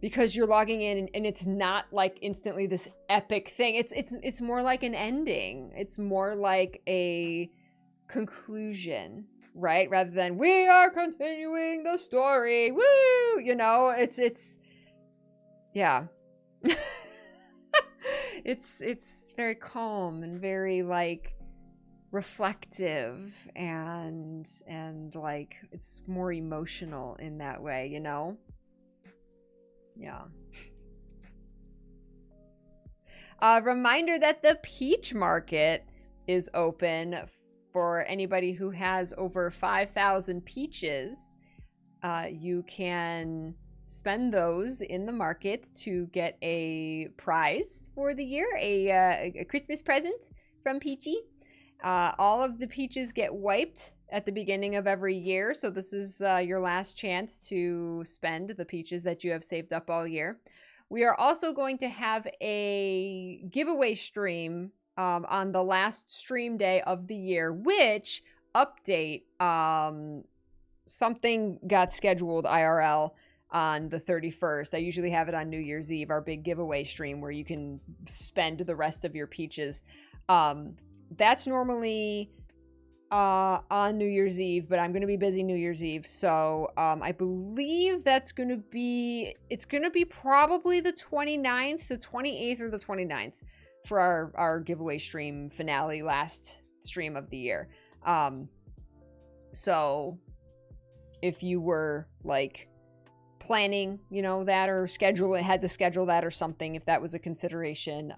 Because you're logging in and it's not like instantly this epic thing. It's more like an ending. It's more like a conclusion, right? Rather than we are continuing the story. Woo! You know, it's yeah. It's very calm and very like reflective and like it's more emotional in that way, you know? Yeah. Reminder that the peach market is open for anybody who has over 5,000 peaches. You can spend those in the market to get a prize for the year, a Christmas present from Peachy. All of the peaches get wiped at the beginning of every year, so this is your last chance to spend the peaches that you have saved up all year. We are also going to have a giveaway stream on the last stream day of the year, which update, something got scheduled IRL on the 31st. I usually have it on New Year's Eve, our big giveaway stream where you can spend the rest of your peaches. That's normally on New Year's Eve, but I'm going to be busy New Year's Eve. So I believe that's going to be, it's going to be probably the 29th, the 28th, or the 29th for our giveaway stream finale, last stream of the year. So if you were like planning, you know, that, or had to schedule that or something, if that was a consideration,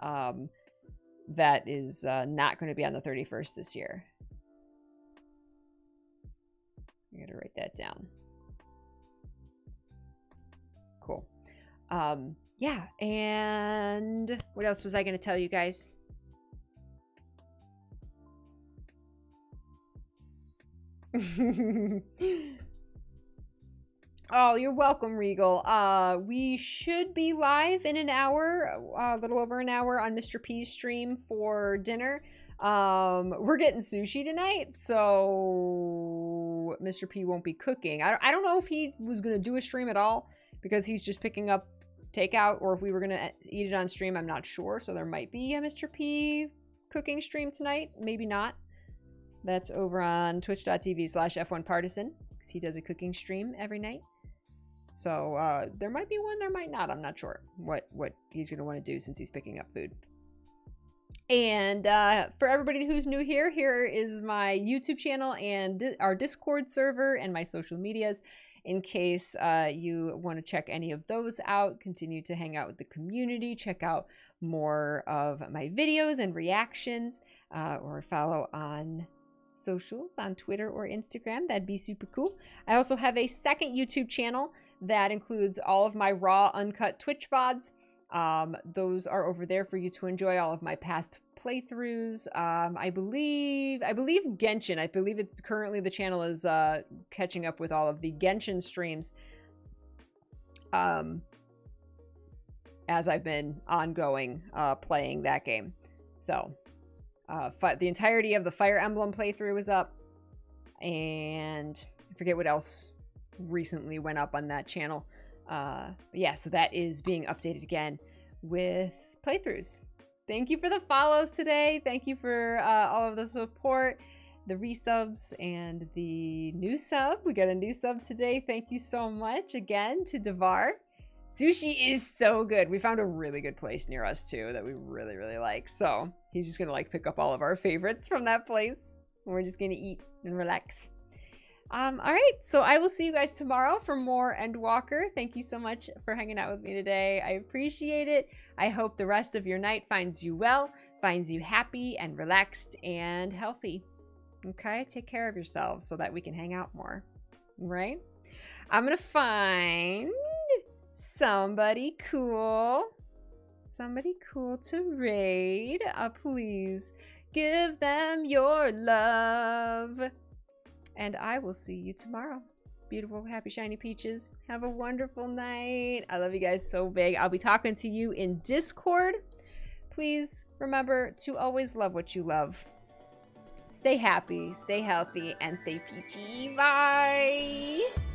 that is not going to be on the 31st this year. I gotta write that down. Cool. Yeah, and what else was I going to tell you guys? Oh, you're welcome, Regal. We should be live in an hour, a little over an hour, on Mr. P's stream for dinner. We're getting sushi tonight, so Mr. P won't be cooking. I don't know if he was going to do a stream at all, because he's just picking up takeout, or if we were going to eat it on stream. I'm not sure, so there might be a Mr. P cooking stream tonight. Maybe not. That's over on twitch.tv/F1Partisan, because he does a cooking stream every night. So there might be one, there might not. I'm not sure what he's going to want to do since he's picking up food. And for everybody who's new here, here is my YouTube channel and our Discord server and my social medias, in case you want to check any of those out. Continue to hang out with the community, check out more of my videos and reactions, or follow on socials on Twitter or Instagram. That'd be super cool. I also have a second YouTube channel that includes all of my raw, uncut Twitch VODs. Those are over there for you to enjoy, all of my past playthroughs. I believe Genshin. I believe currently the channel is catching up with all of the Genshin streams. As I've been ongoing playing that game. So the entirety of the Fire Emblem playthrough is up, and I forget what else recently went up on that channel. Yeah, so that is being updated again with playthroughs. Thank you for the follows today. Thank you for all of the support, the resubs, and the new sub. We got a new sub today. Thank you so much again to Devar. Sushi is so good. We found a really good place near us too that we really, really like. So he's just gonna like pick up all of our favorites from that place. And we're just gonna eat and relax. All right, so I will see you guys tomorrow for more Endwalker. Thank you so much for hanging out with me today. I appreciate it. I hope the rest of your night finds you well, finds you happy and relaxed and healthy. Okay, take care of yourselves so that we can hang out more, right? I'm gonna find somebody cool to raid. Please give them your love. And I will see you tomorrow. Beautiful, happy, shiny peaches. Have a wonderful night. I love you guys so big. I'll be talking to you in Discord. Please remember to always love what you love. Stay happy, stay healthy, and stay peachy. Bye!